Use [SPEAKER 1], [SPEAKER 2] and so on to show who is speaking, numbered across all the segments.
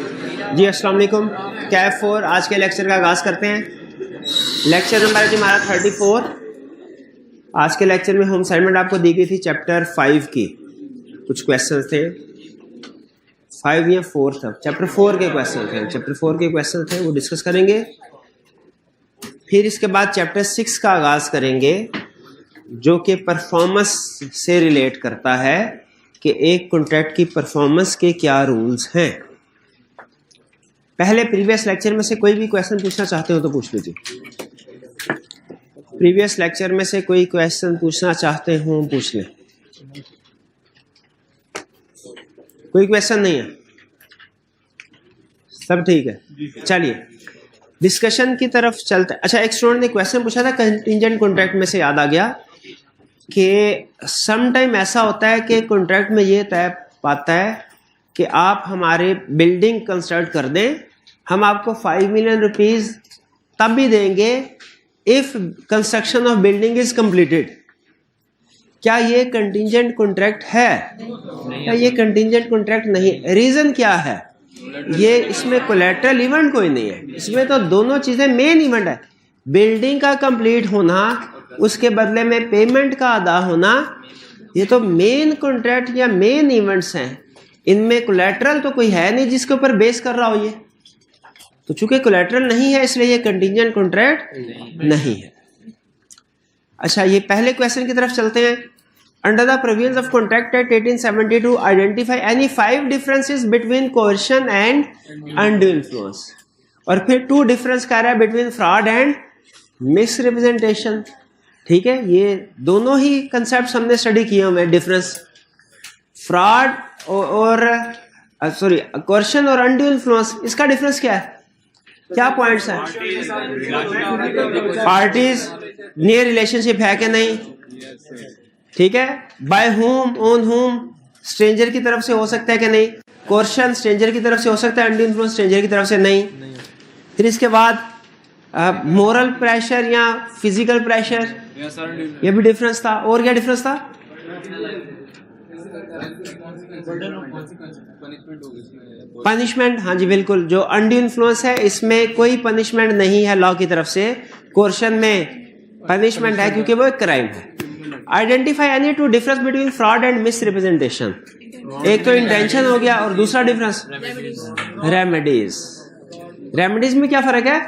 [SPEAKER 1] जी अस्सलाम वालेकुम। कैफ 4 आज के लेक्चर का आगाज़ करते हैं। लेक्चर नंबर है जी हमारा 34। आज के लेक्चर में होम असाइनमेंट आपको दी गई थी चैप्टर 5 की। कुछ क्वेश्चन थे, 5 या 4 था, चैप्टर 4 के क्वेश्चन थे। चैप्टर 4 के क्वेश्चन थे, वो डिस्कस करेंगे। फिर इसके बाद चैप्टर 6 का आगाज़ करेंगे, जो कि परफॉर्मेंस से रिलेट करता है कि एक कॉन्ट्रैक्ट की परफॉर्मेंस के क्या रूल्स हैं। पहले प्रीवियस लेक्चर में से कोई भी क्वेश्चन पूछना चाहते हो तो पूछ लीजिए। प्रीवियस लेक्चर में से कोई क्वेश्चन पूछना चाहते हो पूछ लें। कोई क्वेश्चन नहीं है, सब ठीक है। चलिए डिस्कशन की तरफ चलते हैं। अच्छा, एक स्टूडेंट ने क्वेश्चन पूछा था कंटिंजेंट कॉन्ट्रैक्ट में से, याद आ गया कि सम टाइम ऐसा होता है कि कॉन्ट्रैक्ट में ये तय पाता है कि आप हमारे बिल्डिंग कंस्ट्रक्ट कर दें, हम आपको 5 मिलियन रुपीस तब भी देंगे if construction of building is completed. क्या ये कंटिंजेंट कॉन्ट्रैक्ट है या ये कंटिंजेंट कॉन्ट्रैक्ट नहीं? रीजन क्या है? ये इसमें कोलैटरल इवेंट कोई नहीं है, इसमें तो दोनों चीजें मेन इवेंट है। बिल्डिंग का कंप्लीट होना, उसके बदले में पेमेंट का अदा होना, ये तो मेन कॉन्ट्रैक्ट या मेन इवेंट्स हैं। इनमें कोलैटरल तो कोई है नहीं जिसके ऊपर बेस कर रहा हो ये। तो चूंकि कोलैटरल नहीं है इसलिए ये कंटिंजेंट कॉन्ट्रैक्ट नहीं है। अच्छा, ये पहले क्वेश्चन की तरफ चलते हैं। Under the provisions of contract act 1872 identify any 5 differences between coercion and undue influence. और फिर 2 डिफरेंस कह रहा है बिटवीन फ्रॉड एंड मिसरिप्रेजेंटेशन। ठीक है, ये दोनों ही कंसेप्ट हमने स्टडी किए हुए हैं। डिफरेंस फ्रॉड और सॉरी कोerशन और अनड्यू इन्फ्लुएंस, इसका डिफरेंस क्या है? क्या पॉइंट्स हैं? पार्टीज नियर रिलेशनशिप है कि नहीं? ठीक है, by home, on home, stranger की तरफ से हो सकता है कि नहीं? कोerशन स्ट्रेंजर की तरफ से हो सकता है, अनड्यू इन्फ्लुएंस स्ट्रेंजर की तरफ से नहीं। फिर इसके बाद मोरल प्रेशर या फिजिकल प्रेशर, ये भी डिफरेंस था। और क्या डिफरेंस था? पनिशमेंट, हाँ जी बिल्कुल। जो अनड्यू इन्फ्लुएंस है इसमें कोई पनिशमेंट नहीं है लॉ की तरफ से, कोerशन में पनिशमेंट है क्योंकि वो एक क्राइम है। Identify any 2 difference between fraud and misrepresentation. एक तो इंटेंशन हो गया और दूसरा डिफरेंस रेमेडीज। रेमेडीज में क्या फर्क है?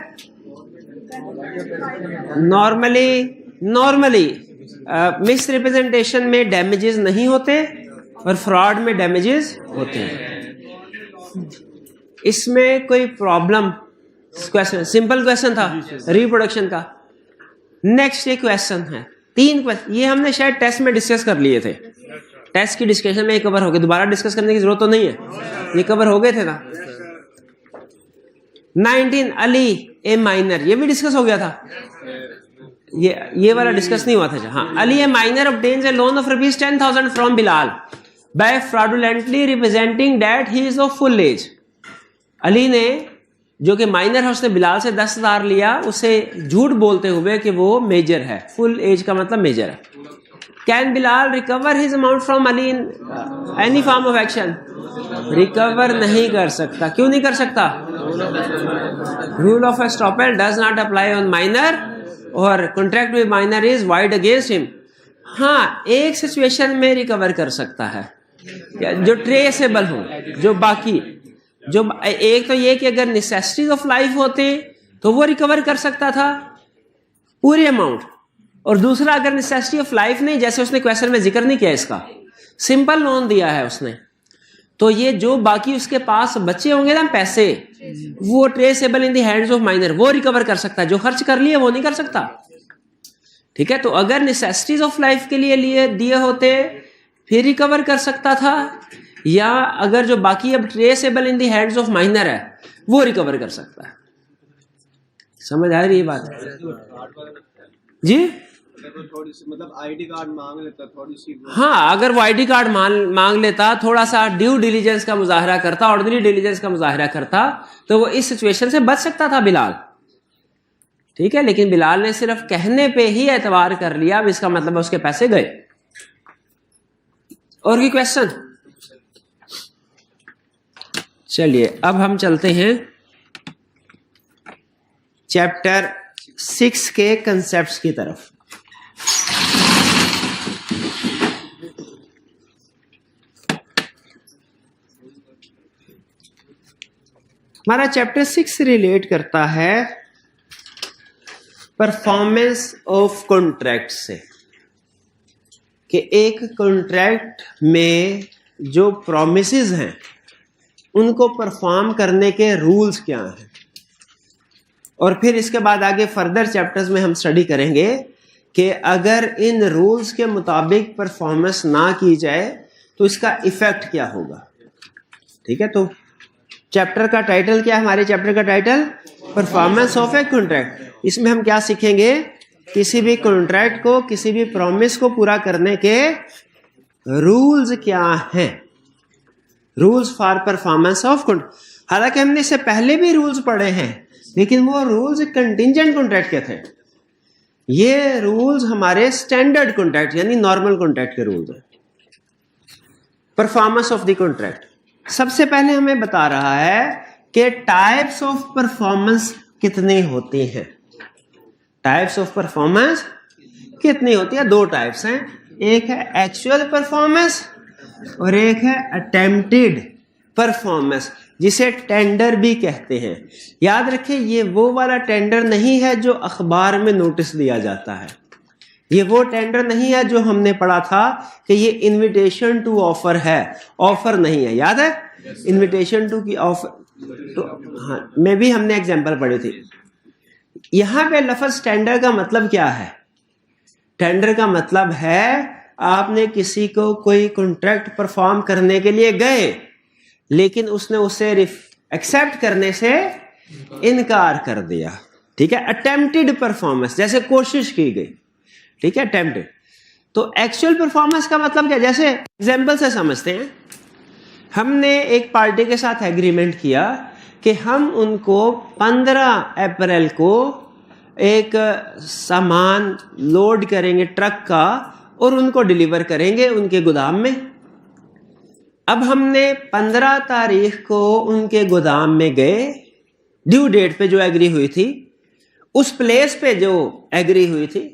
[SPEAKER 1] नॉर्मली मिसरिप्रेजेंटेशन में डैमेजेस नहीं होते और फ्रॉड में डैमेजेस होते हैं। इसमें कोई प्रॉब्लम? क्वेश्चन सिंपल क्वेश्चन था रिप्रोडक्शन का। नेक्स्ट ये क्वेश्चन है, 3 क्वेश्चन, ये हमने शायद टेस्ट में डिस्कस कर लिए थे। टेस्ट की डिस्कशन में कवर हो गए, दोबारा डिस्कस करने की जरूरत तो नहीं है, ये कवर हो गए थे ना। 19 अली ए माइनर, ये भी डिस्कस हो गया था। ये वाला डिस्कस नहीं हुआ था। हाँ, Ali a minor obtains a loan of ₹10,000 from Bilal by fraudulently representing that he is of full age. Ali ने, जो कि माइनर है, उसने बिलाल से 10,000 लिया, उसे झूठ बोलते हुए कि वो मेजर है। फुल एज का मतलब मेजर है। Can Bilal recover his amount from Ali in any form of action? रिकवर नहीं कर सकता। क्यों नहीं कर सकता? Rule of estoppel does not apply on minor और contract with minor is void against him. हाँ, एक सिचुएशन में रिकवर कर सकता है जो ट्रेसेबल हो, जो बाकी जो एक तो ये कि अगर नेसेसिटीज ऑफ लाइफ होते तो वो रिकवर कर सकता था पूरी अमाउंट, और दूसरा अगर नेसेसिटी ऑफ लाइफ नहीं, जैसे उसने क्वेश्चन में जिक्र नहीं किया, इसका सिंपल लोन दिया है उसने, तो ये जो बाकी उसके पास बचे होंगे ना पैसे, वो traceable in the hands of minor, वो रिकवर कर सकता है। जो खर्च कर लिए वो नहीं कर सकता। ठीक है, तो अगर नेसेसिटीज ऑफ लाइफ के लिए दिए होते फिर रिकवर कर सकता था, या अगर जो बाकी अब traceable in the hands of minor है वो रिकवर कर सकता है। समझ आ रही है बात? जी
[SPEAKER 2] मतलब आईडी कार्ड मांग लेता थोड़ी सी।
[SPEAKER 1] हाँ, अगर वो आईडी कार्ड मांग लेता, थोड़ा सा ड्यू डिलीजेंस का मुजाहरा करता, ऑर्डिनरी डिलीजेंस का मुजाहरा करता, तो वो इस सिचुएशन से बच सकता था बिलाल। ठीक है, लेकिन बिलाल ने सिर्फ कहने पे ही एतबार कर लिया, अब इसका मतलब उसके पैसे गए। और की क्वेश्चन चलिए अब हम चलते हैं चैप्टर 6 के कंसेप्ट्स की तरफ। हमारा चैप्टर 6 रिलेट करता है परफॉर्मेंस ऑफ कॉन्ट्रैक्ट से, कि एक कॉन्ट्रैक्ट में जो प्रॉमिसेस हैं उनको परफॉर्म करने के रूल्स क्या हैं, और फिर इसके बाद आगे फर्दर चैप्टर्स में हम स्टडी करेंगे कि अगर इन रूल्स के मुताबिक परफॉर्मेंस ना की जाए तो इसका इफेक्ट क्या होगा। ठीक है, तो चैप्टर का टाइटल क्या है? हमारे चैप्टर का title performance of a contract. इसमें हम क्या सीखेंगे? किसी भी कॉन्ट्रैक्ट को, किसी भी प्रॉमिस को पूरा करने के रूल्स क्या हैं, rules for performance of contract. हालांकि हमने इससे पहले भी रूल्स पढ़े हैं, लेकिन वो रूल्स कंटिंजेंट कॉन्ट्रैक्ट के थे। ये रूल्स हमारे स्टैंडर्ड कॉन्ट्रैक्ट यानी नॉर्मल कॉन्ट्रैक्ट के रूल्स हैं। परफॉर्मेंस ऑफ द कॉन्ट्रैक्ट सबसे पहले हमें बता रहा है कि टाइप्स ऑफ परफॉर्मेंस कितने होते हैं। टाइप्स ऑफ परफॉर्मेंस कितनी होती है? 2 टाइप्स हैं, एक है एक्चुअल परफॉर्मेंस और एक है अटेम्प्टेड परफॉर्मेंस, जिसे टेंडर भी कहते हैं। याद रखें, ये वो वाला टेंडर नहीं है जो अखबार में नोटिस दिया जाता है। ये वो टेंडर नहीं है जो हमने पढ़ा था कि ये इनविटेशन टू ऑफर है, ऑफर नहीं है। याद है इनविटेशन टू की ऑफर, तो हाँ में भी हमने एग्जांपल पढ़ी थी। यहां पे लफ्ज टेंडर का मतलब क्या है? टेंडर का मतलब है आपने किसी को कोई कॉन्ट्रैक्ट परफॉर्म करने के लिए गए, लेकिन उसने उसे एक्सेप्ट करने से इनकार कर दिया। ठीक है, अटेम्प्टेड परफॉर्मेंस, जैसे कोशिश की गई। ठीक है, अटेम्प्टेड। तो एक्चुअल परफॉर्मेंस का मतलब क्या? जैसे एग्जाम्पल से समझते हैं, हमने एक पार्टी के साथ एग्रीमेंट किया कि हम उनको 15 अप्रैल को एक सामान लोड करेंगे ट्रक का और उनको डिलीवर करेंगे उनके गोदाम में। अब हमने 15 तारीख को उनके गोदाम में गए, ड्यू डेट पे जो एग्री हुई थी, उस प्लेस पे जो एग्री हुई थी,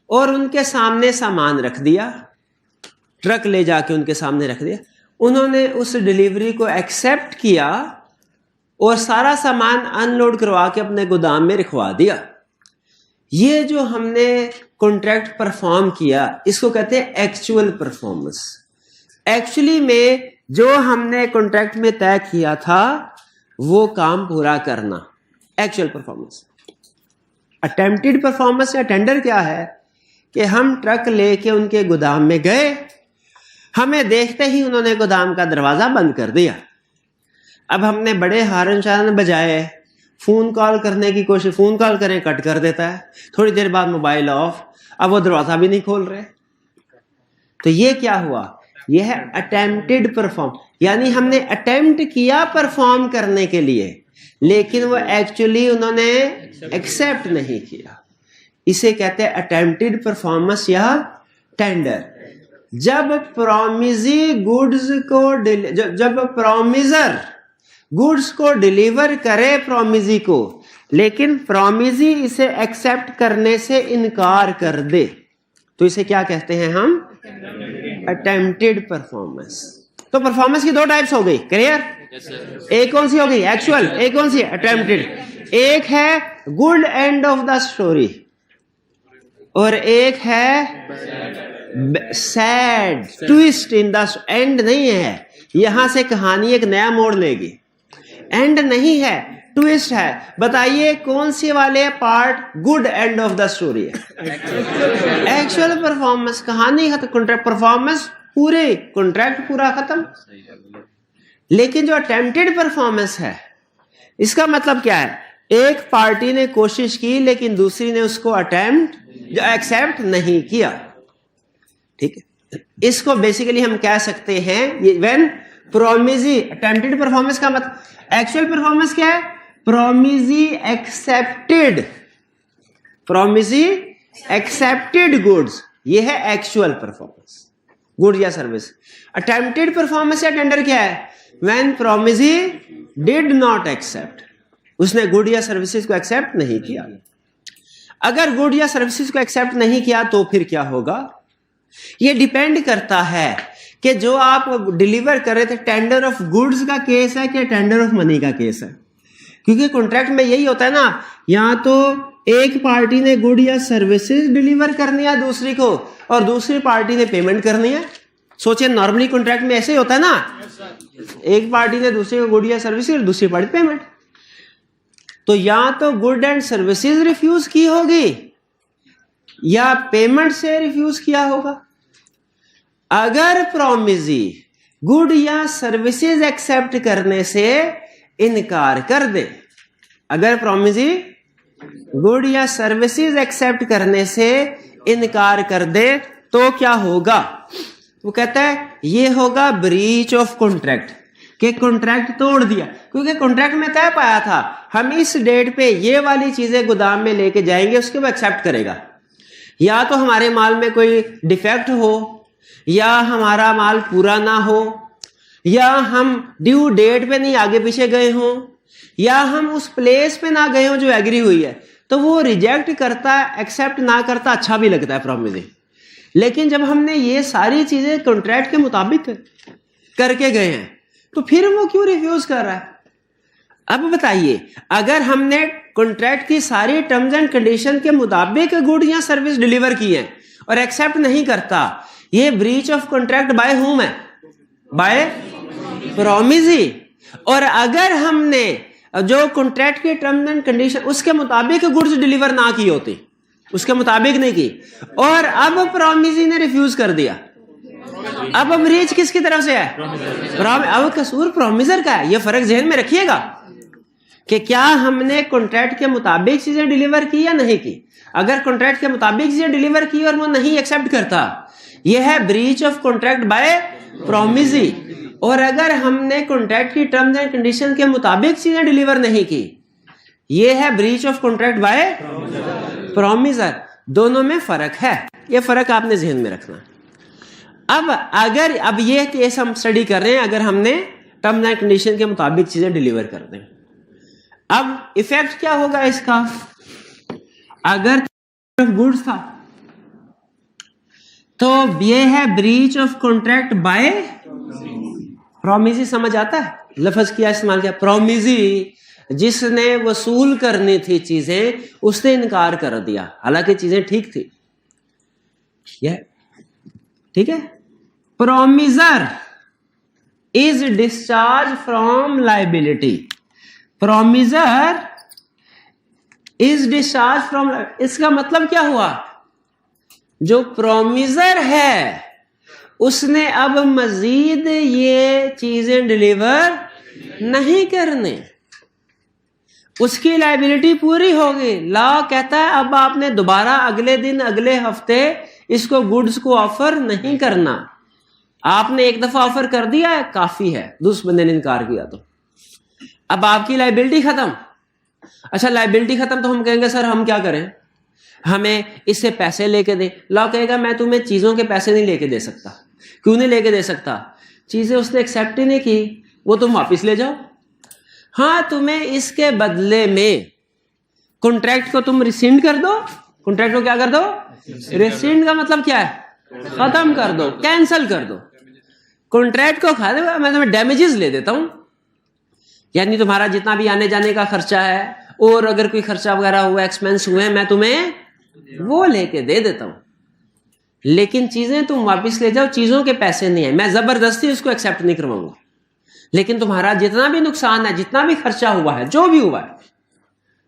[SPEAKER 1] और उनके सामने सामान रख दिया, ट्रक ले जाके उनके सामने रख दिया। उन्होंने उस डिलीवरी को एक्सेप्ट किया और सारा सामान अनलोड करवा के अपने गोदाम में रखवा दिया। ये जो हमने कॉन्ट्रैक्ट परफॉर्म किया, इसको कहते हैं एक्चुअल परफॉर्मेंस। एक्चुअली में जो हमने कॉन्ट्रैक्ट में तय किया था वो काम पूरा करना, एक्चुअल परफॉर्मेंस। अटेम्प्टेड परफॉर्मेंस या टेंडर क्या है? कि हम ट्रक लेके उनके गोदाम में गए, हमें देखते ही उन्होंने गोदाम का दरवाजा बंद कर दिया। अब हमने बड़े हारन शारन बजाए, फोन कॉल करने की कोशिश, फोन कॉल करें कट कर देता है, थोड़ी देर बाद मोबाइल ऑफ, अब वो दरवाजा भी नहीं खोल रहे। तो ये क्या हुआ? ये है अटेम्प्टेड परफॉर्म, यानी हमने अटेम्प्ट किया परफॉर्म करने के लिए, लेकिन वो एक्चुअली उन्होंने एक्सेप्ट नहीं किया। इसे कहते हैं अटेम्प्टेड परफॉर्मेंस या टेंडर। जब प्रॉमिजी गुड्स को जब प्रॉमिजर गुड्स को डिलीवर करे प्रॉमिजी को, लेकिन प्रॉमिजी इसे एक्सेप्ट करने से इनकार कर दे, तो इसे क्या कहते हैं हम? Attempted performance. तो परफॉर्मेंस की 2 टाइप्स हो गई, क्लियर? एक कौन सी हो गई? एक्चुअल। एक कौन सी? अटेम्प्टेड। एक है good end of the story और एक है sad twist in the end. नहीं है, यहां से कहानी एक नया मोड़ लेगी। एंड नहीं है, ट्विस्ट है। बताइए कौन से वाले part good end of the story है? एक्चुअल परफॉर्मेंस, कहानी खत्म, कॉन्ट्रैक्ट परफॉर्मेंस पूरे, कॉन्ट्रैक्ट पूरा खत्म। लेकिन जो अटेम्प्टेड परफॉर्मेंस है, इसका मतलब क्या है? एक पार्टी ने कोशिश की लेकिन दूसरी ने उसको एक्सेप्ट नहीं किया। ठीक है, इसको बेसिकली हम कह सकते हैं व्हेन प्रोमिजी। अटेम्प्टेड परफॉर्मेंस का मतलब, एक्चुअल परफॉर्मेंस क्या है? प्रोमिजी एक्सेप्टेड गुड्स, ये है एक्चुअल परफॉर्मेंस, गुड या सर्विस। अटेम्प्टेड परफॉर्मेंस या टेंडर क्या है? When promisee did not accept, उसने गुड या सर्विसेज को एक्सेप्ट नहीं किया। अगर गुड या सर्विसेज को एक्सेप्ट नहीं किया तो फिर क्या होगा? ये डिपेंड करता है कि जो आप डिलीवर कर रहे थे टेंडर ऑफ गुड्स का केस है कि टेंडर ऑफ मनी का केस है। क्योंकि कॉन्ट्रैक्ट में यही होता है ना, या तो एक पार्टी ने गुड या सर्विसेज डिलीवर करनी है दूसरी को, और दूसरी पार्टी ने पेमेंट करनी है। सोचिए नॉर्मली कॉन्ट्रैक्ट में ऐसे ही होता है ना, एक पार्टी ने दूसरे को गुड या सर्विसेज और दूसरी पार्टी पेमेंट। तो या तो गुड एंड सर्विसेज रिफ्यूज की होगी या पेमेंट से रिफ्यूज किया होगा। अगर प्रोमिसी गुड या सर्विसेज एक्सेप्ट करने से इनकार कर दे, अगर प्रोमिसी गुड या सर्विसेज एक्सेप्ट करने से इनकार कर दे तो क्या होगा? वो कहता है ये होगा ब्रीच ऑफ कॉन्ट्रैक्ट, कि कॉन्ट्रैक्ट तोड़ दिया। क्योंकि कॉन्ट्रैक्ट में तय पाया था हम इस डेट पे ये वाली चीजें गोदाम में लेके जाएंगे, उसके वो एक्सेप्ट करेगा। या तो हमारे माल में कोई डिफेक्ट हो, या हमारा माल पूरा ना हो, या हम ड्यू डेट पे नहीं आगे पीछे गए हों, या हम उस प्लेस पे ना गए हों जो एग्री हुई है, तो वो रिजेक्ट करता है, एक्सेप्ट ना करता अच्छा भी लगता है प्रॉमिस। लेकिन जब हमने ये सारी चीजें कॉन्ट्रैक्ट के मुताबिक करके गए हैं तो फिर वो क्यों रिफ्यूज कर रहा है? अब बताइए, अगर हमने कॉन्ट्रैक्ट की सारी टर्म्स एंड कंडीशन के मुताबिक गुड या सर्विस डिलीवर की है और एक्सेप्ट नहीं करता, ये breach of contract by whom है? By promisee. और अगर हमने जो कॉन्ट्रैक्ट के टर्म्स एंड कंडीशन उसके मुताबिक गुड्स डिलीवर ना की होती, उसके मुताबिक नहीं की, और अब प्रोमिसी ने रिफ्यूज कर दिया, अब ब्रीच किसकी तरफ से है? अब कसूर प्रोमिसर का है। ये फर्क जहन में रखिएगा कि क्या हमने कॉन्ट्रैक्ट के मुताबिक चीजें डिलीवर की या नहीं की। अगर कॉन्ट्रैक्ट के मुताबिक चीजें डिलीवर की और वो नहीं एक्सेप्ट करता, यह है breach of contract by promisee. और अगर हमने कॉन्ट्रैक्ट की टर्म्स एंड कंडीशन के मुताबिक चीजें डिलीवर नहीं की, यह है breach of contract by promisor. दोनों में फर्क है, यह फर्क आपने जहन में रखना। अब ये केस हम स्टडी कर रहे हैं, अगर हमने टर्म्स एंड कंडीशन के मुताबिक चीजें डिलीवर कर दें, अब इफेक्ट क्या होगा इसका? अगर गुड्स था तो ये है breach of contract by promisee. समझ आता है? लफ्ज किया इस्तेमाल किया, प्रोमिसी। जिसने वसूल करनी थी चीजें उसने इनकार कर दिया, हालांकि चीजें ठीक थी। ठीक है। Promisor is discharge from liability. Promisor is discharge from, इसका मतलब क्या हुआ? जो प्रोमिसर है उसने अब मजीद ये चीजें डिलीवर नहीं करने, उसकी लाइबिलिटी पूरी होगी। लॉ कहता है अब आपने दोबारा अगले दिन अगले हफ्ते इसको गुड्स को ऑफर नहीं करना। आपने एक दफा ऑफर कर दिया है, काफी है, दूसरे बंदे ने इनकार किया तो अब आपकी लाइबिलिटी खत्म। अच्छा लाइबिलिटी खत्म तो हम कहेंगे सर हम क्या करें, हमें इससे पैसे लेके दे। लॉ कहेगा मैं तुम्हें चीजों के पैसे नहीं लेके दे सकता। क्यों नहीं लेके दे सकता? चीजें उसने एक्सेप्ट ही नहीं की, वो तुम वापिस ले जाओ। हाँ तुम्हें इसके बदले में कॉन्ट्रैक्ट को तुम रिसिंड कर दो। कॉन्ट्रैक्ट को क्या कर दो? रिसिंड का मतलब क्या है? खत्म कर दो, कैंसिल कर दो। कॉन्ट्रैक्ट को खा दे, मैं तुम्हें डैमेजेस ले देता हूं, यानी तुम्हारा जितना भी आने जाने का खर्चा है और अगर कोई खर्चा वगैरह हुआ, एक्सपेंस हुए, मैं तुम्हें वो लेके दे देता हूं। लेकिन चीजें तुम वापस ले जाओ, चीजों के पैसे नहीं है, मैं जबरदस्ती उसको एक्सेप्ट नहीं करवाऊंगा। लेकिन तुम्हारा जितना भी नुकसान है, जितना भी खर्चा हुआ है, जो भी हुआ है,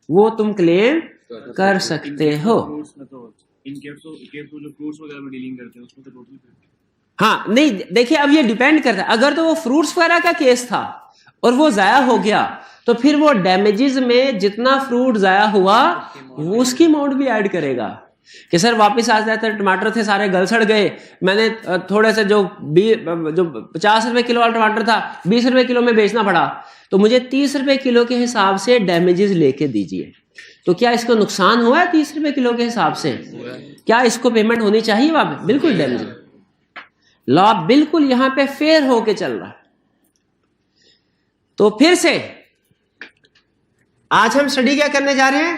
[SPEAKER 1] वो तुम क्लेम कर सकते हो। हाँ नहीं देखिए, अब ये डिपेंड करता है। अगर तो वो फ्रूट्स वगैरह का केस था और वो जाया हो गया, तो फिर वो डैमेजेस में जितना फ्रूट जाया हुआ वो उसकी अमाउंट भी ऐड करेगा कि सर वापस आ जाते, टमाटर थे सारे गल सड़ गए, मैंने थोड़े से जो 50 रुपए किलो वाला टमाटर था 20 रुपए किलो में बेचना पड़ा, तो मुझे 30 रुपए किलो के हिसाब से डैमेजेस लेके दीजिए। तो क्या इसको नुकसान हुआ है 30 रुपए किलो के हिसाब से? क्या इसको पेमेंट होनी चाहिए वापस? बिल्कुल डैमेज। लॉ बिल्कुल यहां पे फेयर होके चल रहा है। तो फिर से आज हम स्टडी क्या करने जा रहे हैं?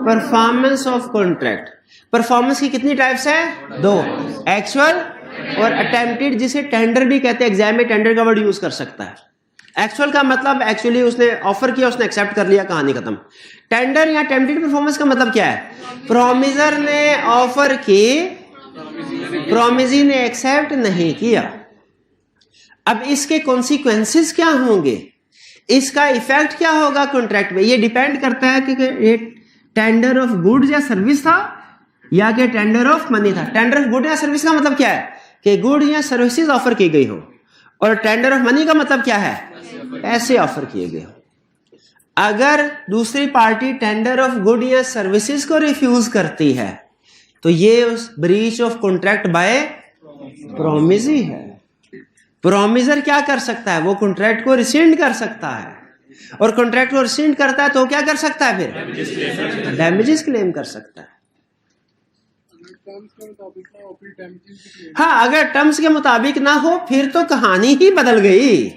[SPEAKER 1] Performance of contract. परफॉर्मेंस की कितनी टाइप्स है? दो, एक्चुअल और अटेम्प्टेड, जिसे टेंडर भी कहते हैं। एग्जाम में टेंडर का वर्ड यूज कर सकता है। एक्चुअल का मतलब एक्चुअली उसने ऑफर किया, उसने एक्सेप्ट कर लिया, कहानी खत्म। टेंडर या अटेम्प्टेड परफॉर्मेंस का मतलब क्या है? प्रोमिसर ने ऑफर की, प्रोमिसी ने एक्सेप्ट नहीं किया। अब इसके कॉन्सिक्वेंसेस क्या होंगे, इसका इफेक्ट क्या होगा कॉन्ट्रैक्ट पे? ये डिपेंड करता है कि ये टेंडर ऑफ गुड्स या सर्विस था या कि टेंडर ऑफ मनी था। टेंडर ऑफ गुड या सर्विस का मतलब क्या है? कि गुड या सर्विसेज ऑफर की गई हो। और टेंडर ऑफ मनी का मतलब क्या है? पैसे ऑफर किए गए हो। अगर दूसरी पार्टी टेंडर ऑफ गुड या सर्विसेज को रिफ्यूज करती है तो ये उस breach of contract by promisee है। प्रोमिसर क्या कर सकता है? वो कॉन्ट्रैक्ट को रिसेंड कर सकता है, और कॉन्ट्रैक्ट को रिसेंड करता है तो क्या कर सकता है? फिर डैमेजेस क्लेम कर सकता है। हाँ, अगर टर्म्स के मुताबिक ना हो फिर तो कहानी ही बदल गई।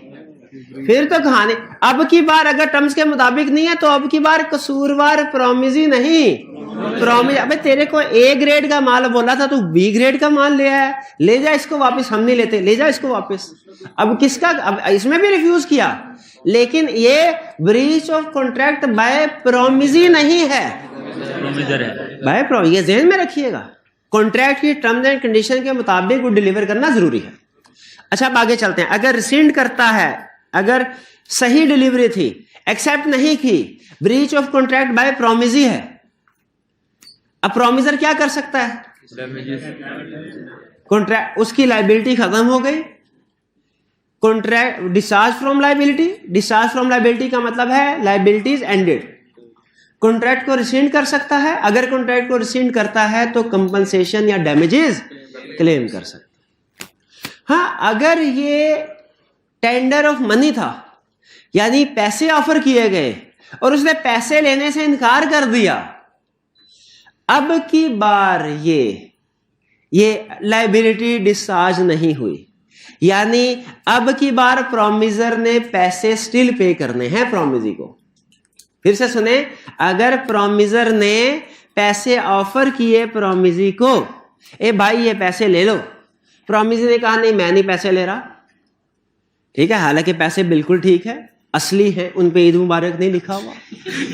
[SPEAKER 1] फिर तो कहानी, अब की बार अगर टर्म्स के मुताबिक नहीं है तो अब की बार कसूरवार प्रोमिसी नहीं, प्रोमिस। अबे तेरे को ए ग्रेड का माल बोला था, तू बी ग्रेड का माल ले आया, ले जा इसको वापस। हम नहीं लेते, ले जा इसको वापस। अब किसका? अब इसमें भी रिफ्यूज किया, लेकिन ये breach of contract by promisee नहीं है, प्रोमिसर है बाय प्रोमिस। ये ध्यान में रखिएगा, कॉन्ट्रैक्ट की टर्म्स एंड कंडीशन के मुताबिक वो डिलीवर करना जरूरी है। अच्छा, अब आगे चलते हैं। अगर रिसेंड करता है, अगर सही डिलीवरी थी, एक्सेप्ट नहीं की, breach of contract by promisee है, अब प्रोमिसर क्या कर सकता है? कॉन्ट्रैक्ट, उसकी लायबिलिटी खत्म हो गई। Contract discharge from liability, discharge from liability का मतलब है लायबिलिटीज एंडेड। कॉन्ट्रैक्ट को रिसेंड कर सकता है, अगर कॉन्ट्रैक्ट को रिसेंड करता है तो कंपनसेशन या डैमेजेस क्लेम कर सकता है। हाँ, अगर ये टेंडर ऑफ मनी था, यानी पैसे ऑफर किए गए और उसने पैसे लेने से इनकार कर दिया, अब की बार ये लायबिलिटी डिस्चार्ज नहीं हुई, यानी अब की बार प्रोमिसर ने पैसे स्टिल पे करने हैं प्रोमिसी को। फिर से सुने, अगर प्रोमिसर ने पैसे ऑफर किए प्रोमिसी को, ए भाई ये पैसे ले लो, प्रोमिसी ने कहा नहीं मैं नहीं पैसे ले रहा, ठीक है, हालांकि पैसे बिल्कुल ठीक है, असली है, उन पे ईद मुबारक नहीं लिखा हुआ,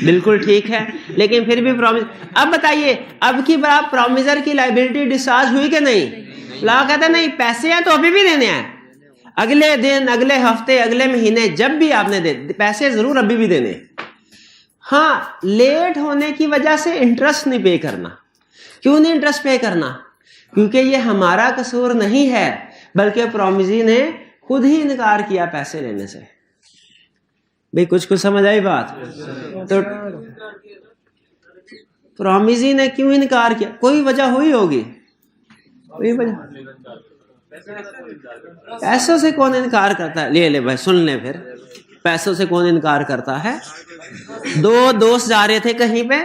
[SPEAKER 1] बिल्कुल ठीक है, लेकिन फिर भी प्रोमिस। अब बताइए, अब की बार प्रोमिसर की लायबिलिटी डिस्चार्ज हुई कि नहीं? लॉ कहता नहीं, पैसे हैं तो अभी भी देने हैं, अगले दिन, अगले हफ्ते, अगले महीने, जब भी आपने दे पैसे जरूर अभी भी देने। हाँ, लेट होने की वजह से इंटरेस्ट नहीं पे करना। क्यों नहीं इंटरेस्ट पे करना? क्योंकि ये हमारा कसूर नहीं है, बल्कि प्रोमिसी ने खुद ही इनकार किया पैसे लेने से। भाई कुछ समझ आई बात? तो प्रोमिसी ने क्यों इनकार किया? कोई वजह हुई होगी, कोई वजह। पैसों से कौन इनकार करता है? ले भाई सुन ले, फिर पैसों से कौन इनकार करता है? दो दोस्त जा रहे थे कहीं पे,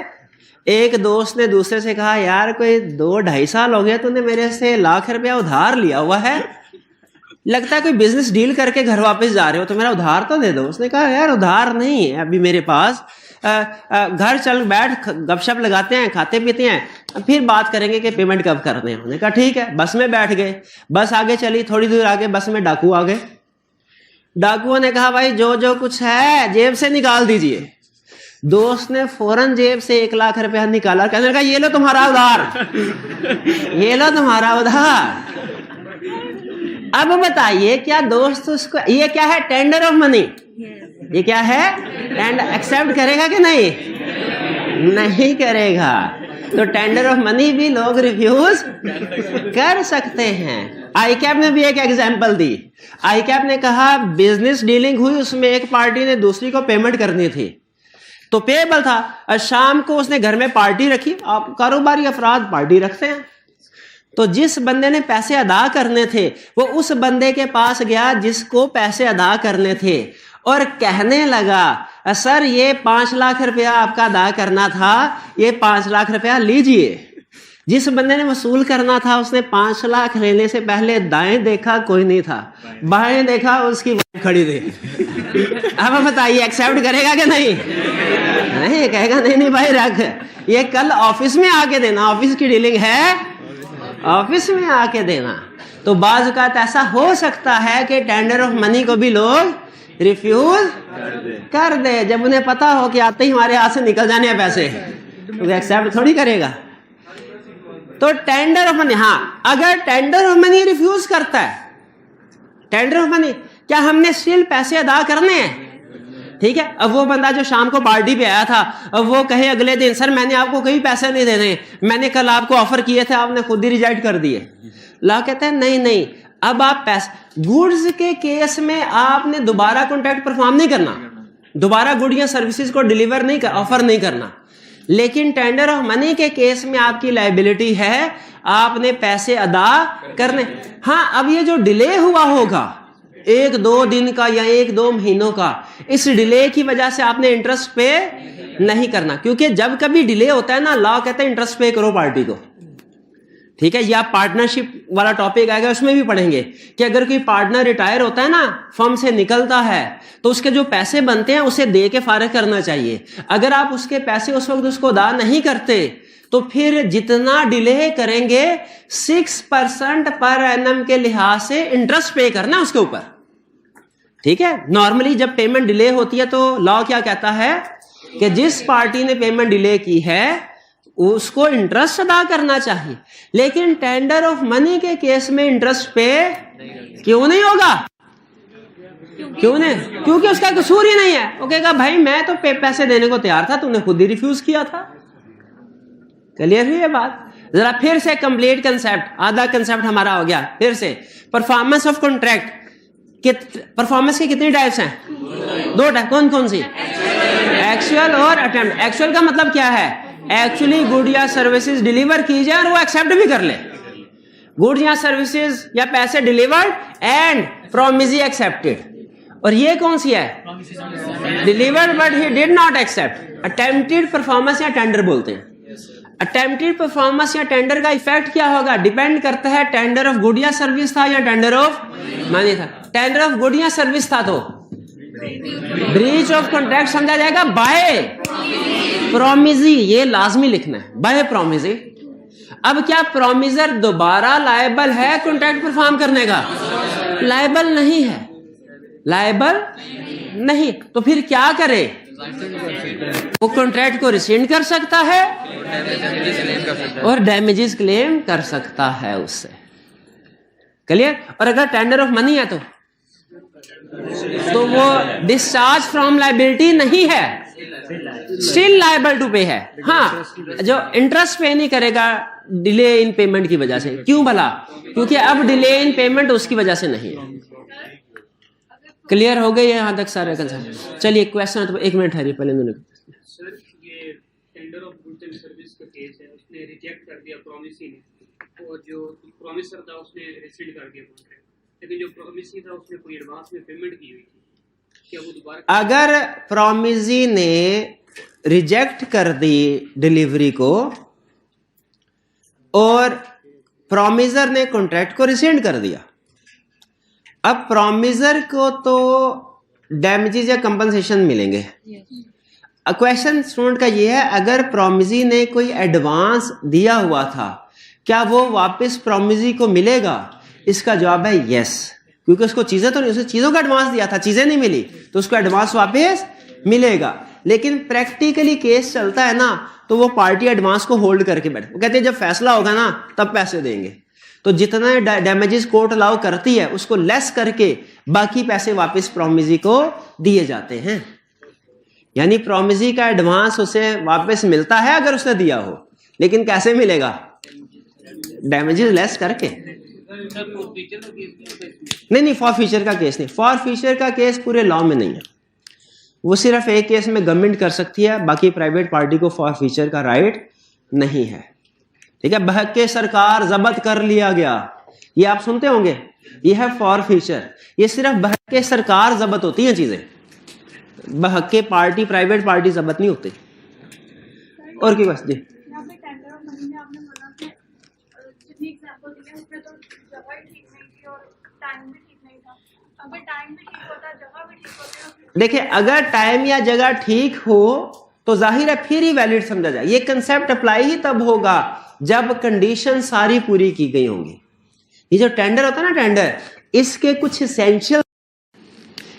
[SPEAKER 1] एक दोस्त ने दूसरे से कहा यार कोई 2-2.5 साल हो गया तूने मेरे से ₹1,00,000 उधार लिया हुआ है, लगता है कोई बिजनेस डील करके घर वापस जा रहे हो, तो मेरा उधार तो दे दो। उसने कहा यार उधार नहीं है अभी मेरे पास, घर चल बैठ, गपशप लगाते हैं, खाते पीते हैं, फिर बात करेंगे कि पेमेंट कब करने हैं। उन्होंने कहा ठीक है। बस में बैठ गए, बस आगे चली, थोड़ी दूर आगे बस में डाकू आ गए। डाकुओं ने कहा भाई जो जो कुछ है जेब से निकाल दीजिए। दोस्त ने फौरन जेब से ₹1,00,000 निकाला, कहने लगा ये लो तुम्हारा उधार, ये लो तुम्हारा उधार। अब बताइए क्या दोस्त उसको, ये क्या है? Tender of money. ये क्या है? टेंडर। एक्सेप्ट करेगा कि नहीं? नहीं करेगा। तो टेंडर ऑफ मनी भी लोग रिफ्यूज कर सकते हैं। आईकैप ने भी एक एग्जांपल दी। आईकैप ने कहा बिजनेस डीलिंग हुई, उसमें एक पार्टी ने दूसरी को पेमेंट करनी थी तो पेएबल था, और शाम को उसने घर में पार्टी रखी। आप कारोबारी अफराद पार्टी रखते हैं, तो जिस बंदे ने पैसे अदा करने थे वो उस बंदे के पास गया जिसको पैसे अदा करने थे, और कहने लगा सर ये ₹5,00,000 आपका अदा करना था, ये ₹5,00,000 लीजिए। जिस बंदे ने वसूल करना था उसने 5 लाख लेने से पहले दाएं देखा, कोई नहीं था, बाएं देखा, उसकी वाइफ खड़ी थी। अब बताइए एक्सेप्ट करेगा कि नहीं? नहीं कहेगा, नहीं नहीं भाई रख, ये कल ऑफिस में आके देना, ऑफिस की डीलिंग है, ऑफिस में आके देना। तो बाज़ औक़ात ऐसा हो सकता है कि टेंडर ऑफ मनी को भी लोग रिफ्यूज कर दे, जब उन्हें पता हो कि आते ही हमारे हाथ से निकल जाने हैं पैसे, तो एक्सेप्ट थोड़ी करेगा। तो टेंडर ऑफ मनी, हाँ अगर टेंडर ऑफ मनी रिफ्यूज करता है, टेंडर ऑफ मनी, क्या हमने स्टिल पैसे अदा करने हैं? ठीक है, अब वो बंदा जो शाम को पार्टी पे आया था, अब वो कहे अगले दिन सर मैंने आपको कहीं पैसे नहीं देने, मैंने कल आपको ऑफर किए थे, आपने खुद ही रिजेक्ट कर दिए। ला कहते हैं नहीं नहीं, अब आप पैसे, गुड्स के केस में आपने दोबारा कॉन्ट्रैक्ट परफॉर्म नहीं करना, दोबारा गुड या सर्विसेज को डिलीवर नहीं कर, ऑफर नहीं करना। लेकिन टेंडर ऑफ मनी के केस में आपकी लायबिलिटी है, आपने पैसे अदा करने। हाँ, अब ये जो डिले हुआ होगा 1-2 दिन का या 1-2 महीनों का, इस डिले की वजह से आपने इंटरेस्ट पे नहीं करना, क्योंकि जब कभी डिले होता है ना, लॉ कहते हैं इंटरेस्ट पे करो पार्टी को। ठीक है, या पार्टनरशिप वाला टॉपिक आएगा, उसमें भी पढ़ेंगे कि अगर कोई पार्टनर रिटायर होता है ना, फर्म से निकलता है, तो उसके जो पैसे बनते हैं उसे दे के फारिग करना चाहिए। अगर आप उसके पैसे उस वक्त उसको अदा नहीं करते, तो फिर जितना डिले करेंगे 6% पर एनम के लिहाज से इंटरेस्ट पे करना उसके ऊपर। ठीक है, नॉर्मली जब पेमेंट डिले होती है तो लॉ क्या कहता है कि जिस पार्टी ने पेमेंट डिले की है उसको इंटरेस्ट अदा करना चाहिए। लेकिन टेंडर ऑफ मनी के केस में इंटरेस्ट पे क्यों नहीं होगा? क्यों नहीं? क्योंकि उसका कसूर ही नहीं है। वो कहेगा भाई मैं तो पैसे देने को तैयार था, तूने खुद ही रिफ्यूज किया था। क्लियर हुई है बात? जरा फिर से कंप्लीट कंसेप्ट, आधा कंसेप्ट हमारा हो गया। फिर से परफॉर्मेंस ऑफ कॉन्ट्रैक्ट, परफॉर्मेंस की कितनी टाइप्स हैं? 2 टाइप। कौन कौन सी? एक्चुअल और अटेम्प्ट। एक्चुअल का मतलब क्या है? एक्चुअली गुड या सर्विसेज डिलीवर की जाए और वो एक्सेप्ट भी कर ले। गुड या सर्विसेज या पैसे डिलीवर्ड एंड प्रॉमिसी एक्सेप्टेड। और ये कौन सी है? Delivered but he did not accept. Attempted performance या टेंडर बोलते हैं। अटेम्प्टेड परफॉर्मेंस या टेंडर का इफेक्ट क्या होगा? डिपेंड करता है टेंडर ऑफ गुड या सर्विस था या टेंडर ऑफ मनी था। टेंडर ऑफ गुड या सर्विस था तो ब्रीच ऑफ कॉन्ट्रैक्ट समझा जाएगा बाय प्रॉमिसी। ये लाजमी लिखना है, बाय प्रॉमिसी। अब क्या प्रॉमिसर दोबारा लायबल है कॉन्ट्रैक्ट परफॉर्म करने का? लायबल नहीं है, लायबल नहीं। तो फिर क्या करे? वो कॉन्ट्रैक्ट को रिसेंड कर सकता है और डैमेजेस क्लेम कर सकता है उससे। क्लियर? और अगर टेंडर ऑफ मनी है तो वो डिस्चार्ज फ्रॉम लायबिलिटी नहीं है, स्टिल लायबल टू पे है। हाँ, जो इंटरेस्ट पे नहीं करेगा डिले इन पेमेंट की वजह से। क्यों भला? क्योंकि अब डिले इन पेमेंट उसकी वजह से नहीं है। क्लियर हो गई है यहां तक सारे कंसेप्ट? चलिए क्वेश्चन, तो 1 मिनट ठहरिए पहले।
[SPEAKER 3] सर ये tender of goods and service का केस है, उसने रिजेक्ट कर दिया प्रॉमिसी ने, और जो प्रॉमिसर था उसने रिसीड कर दिया कॉन्ट्रैक्ट, लेकिन जो प्रॉमिसी था उसने कोई एडवांस में पेमेंट की हुई थी, क्या वो दोबारा? अगर
[SPEAKER 1] प्रॉमिसी ने रिजेक्ट कर दी डिलीवरी को और प्रॉमिसर ने कॉन्ट्रैक्ट को रिसेंड कर दिया, अब प्रॉमिसर को तो डैमेजेस या कंपनसेशन मिलेंगे। क्वेश्चन स्टूडेंट का ये है, अगर प्रॉमिसी ने कोई एडवांस दिया हुआ था, क्या वो वापस प्रॉमिसी को मिलेगा? इसका जवाब है यस, क्योंकि उसको चीजें तो नहीं, उसने चीजों का एडवांस दिया था, चीजें नहीं मिली, तो उसको एडवांस वापस मिलेगा। लेकिन प्रैक्टिकली केस चलता है ना, तो वो पार्टी एडवांस को होल्ड करके बैठे, वो कहते हैं जब फैसला होगा ना तब पैसे देंगे। तो जितना डैमेजेस कोर्ट अलाउ करती है उसको लेस करके बाकी पैसे वापस प्रॉमिसी को दिए जाते हैं। यानी प्रॉमिसी का एडवांस उसे वापस मिलता है अगर उसने दिया हो, लेकिन कैसे मिलेगा? डैमेजेस लेस करके। नहीं, फॉर फ्यूचर का केस नहीं। फॉर फ्यूचर का केस पूरे लॉ में नहीं है, वो सिर्फ एक केस में गवर्नमेंट कर सकती है, बाकी प्राइवेट पार्टी को फॉर फ्यूचर का राइट नहीं है। ठीक है, बहके सरकार जब्त कर लिया गया, ये आप सुनते होंगे, ये है फॉर फ्यूचर। ये सिर्फ बहके सरकार जब्त होती है चीजें, बहके पार्टी प्राइवेट पार्टी जब्त नहीं होती। और की बस जी
[SPEAKER 4] भी ठीक नहीं थी और टाइम भी ठीक नहीं था। अगर टाइम भी ठीक होता, जगह भी ठीक होती,
[SPEAKER 1] देखिए अगर टाइम या जगह ठीक हो तो जाहिर है फिर ही वैलिड समझा जाए। ये कंसेप्ट अप्लाई ही तब होगा जब कंडीशन सारी पूरी की गई होंगी। ये जो टेंडर होता है ना, टेंडर, इसके कुछ एसेंशियल,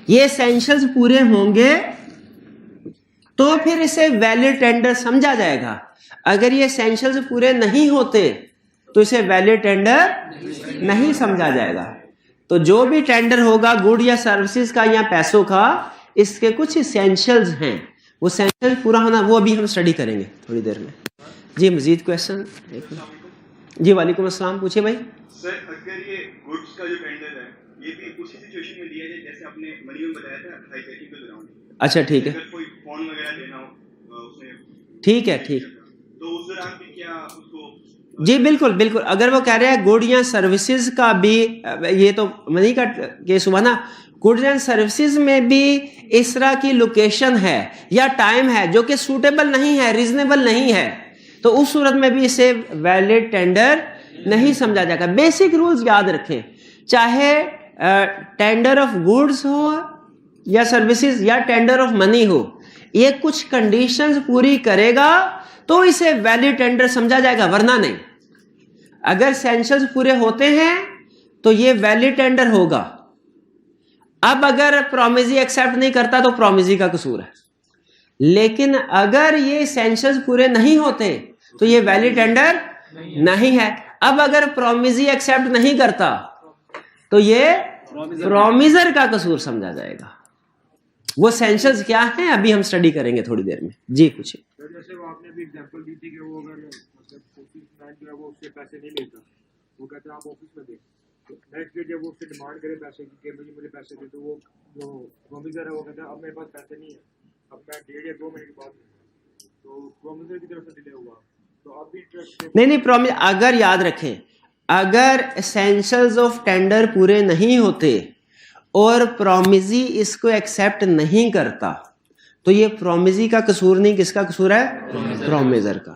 [SPEAKER 1] ये एसेंशियल्स पूरे होंगे तो फिर इसे वैलिड टेंडर समझा जाएगा। अगर ये एसेंशियल्स पूरे नहीं होते तो इसे वैलिड टेंडर नहीं समझा जाएगा। तो जो भी टेंडर होगा गुड या सर्विसेज का या पैसों का, इसके कुछ एसेंशियल्स हैं, वो एसेंशियल पूरा होना, वो अभी हम स्टडी करेंगे थोड़ी देर में। जी मजीद क्वेश्चन? जी वालेकुम अस्सलाम, पूछिए भाई।
[SPEAKER 5] सर अगर ये गुड्स का जो टेंडर है ये भी उसी सिचुएशन में दिया जाए जैसे आपने मनी में बताया था, हाइपोथेटिकल ग्राउंड।
[SPEAKER 1] अच्छा ठीक है,
[SPEAKER 5] अगर कोई फोन वगैरह देना हो उसने,
[SPEAKER 1] ठीक है, ठीक,
[SPEAKER 5] तो उस दौरान भी क्या उसको?
[SPEAKER 1] जी बिल्कुल बिल्कुल। अगर वो कह रहे हैं गुड या सर्विसेज का भी, ये तो मनी का केस हुआ ना, गुड्स एंड सर्विसेज में भी इस तरह की लोकेशन है या टाइम है जो कि सूटेबल नहीं है, रीजनेबल नहीं है, तो उस सूरत में भी इसे वैलिड टेंडर नहीं समझा जाएगा। बेसिक रूल्स याद रखें, चाहे टेंडर ऑफ गुड्स हो या सर्विसेज या टेंडर ऑफ मनी हो, ये कुछ कंडीशंस पूरी करेगा तो इसे वैलिड टेंडर समझा जाएगा, वरना नहीं। अगर एसेंशियल्स पूरे होते हैं तो ये वैलिड टेंडर होगा। अब अगर प्रोमिसी एक्सेप्ट नहीं करता तो प्रोमिसी का कसूर है, लेकिन अगर ये एसेंशियल्स पूरे नहीं होते तो ये वैलिड टेंडर नहीं है। अब अगर प्रोमिसी एक्सेप्ट नहीं करता तो ये प्रोमिसर का कसूर समझा जाएगा। वो एसेंशियल्स क्या हैं अभी हम स्टडी करेंगे थोड़ी देर में। जी पूछिए।
[SPEAKER 6] जैसे वो आपने अभी एग्जांपल दी थी कि वो अगर मतलब ऑफिस मैन जो है वो उससे पैसे नहीं लेता, वो कहता है आप ऑफिस में दें, तो नेक्स्ट डे जब वो उससे डिमांड करे पैसे की कि मुझे पैसे दे, तो वो जो प्रोमिसर है वो कहता है अब मेरे पास पैसे नहीं है, अब मैं 1.5 या 2 मिनट बाद दूंगा, तो प्रोमिसर की तरफ से डिले हुआ, तो अब भी इंटरेस्ट
[SPEAKER 1] नहीं प्रोमिस, अगर याद रखें, अगर एसेंशियल्स ऑफ टेंडर पूरे नहीं होते और प्रोमिसी इसको एक्सेप्ट नहीं करता तो ये प्रोमिसी का कसूर नहीं, किसका कसूर है? प्रोमिसर का।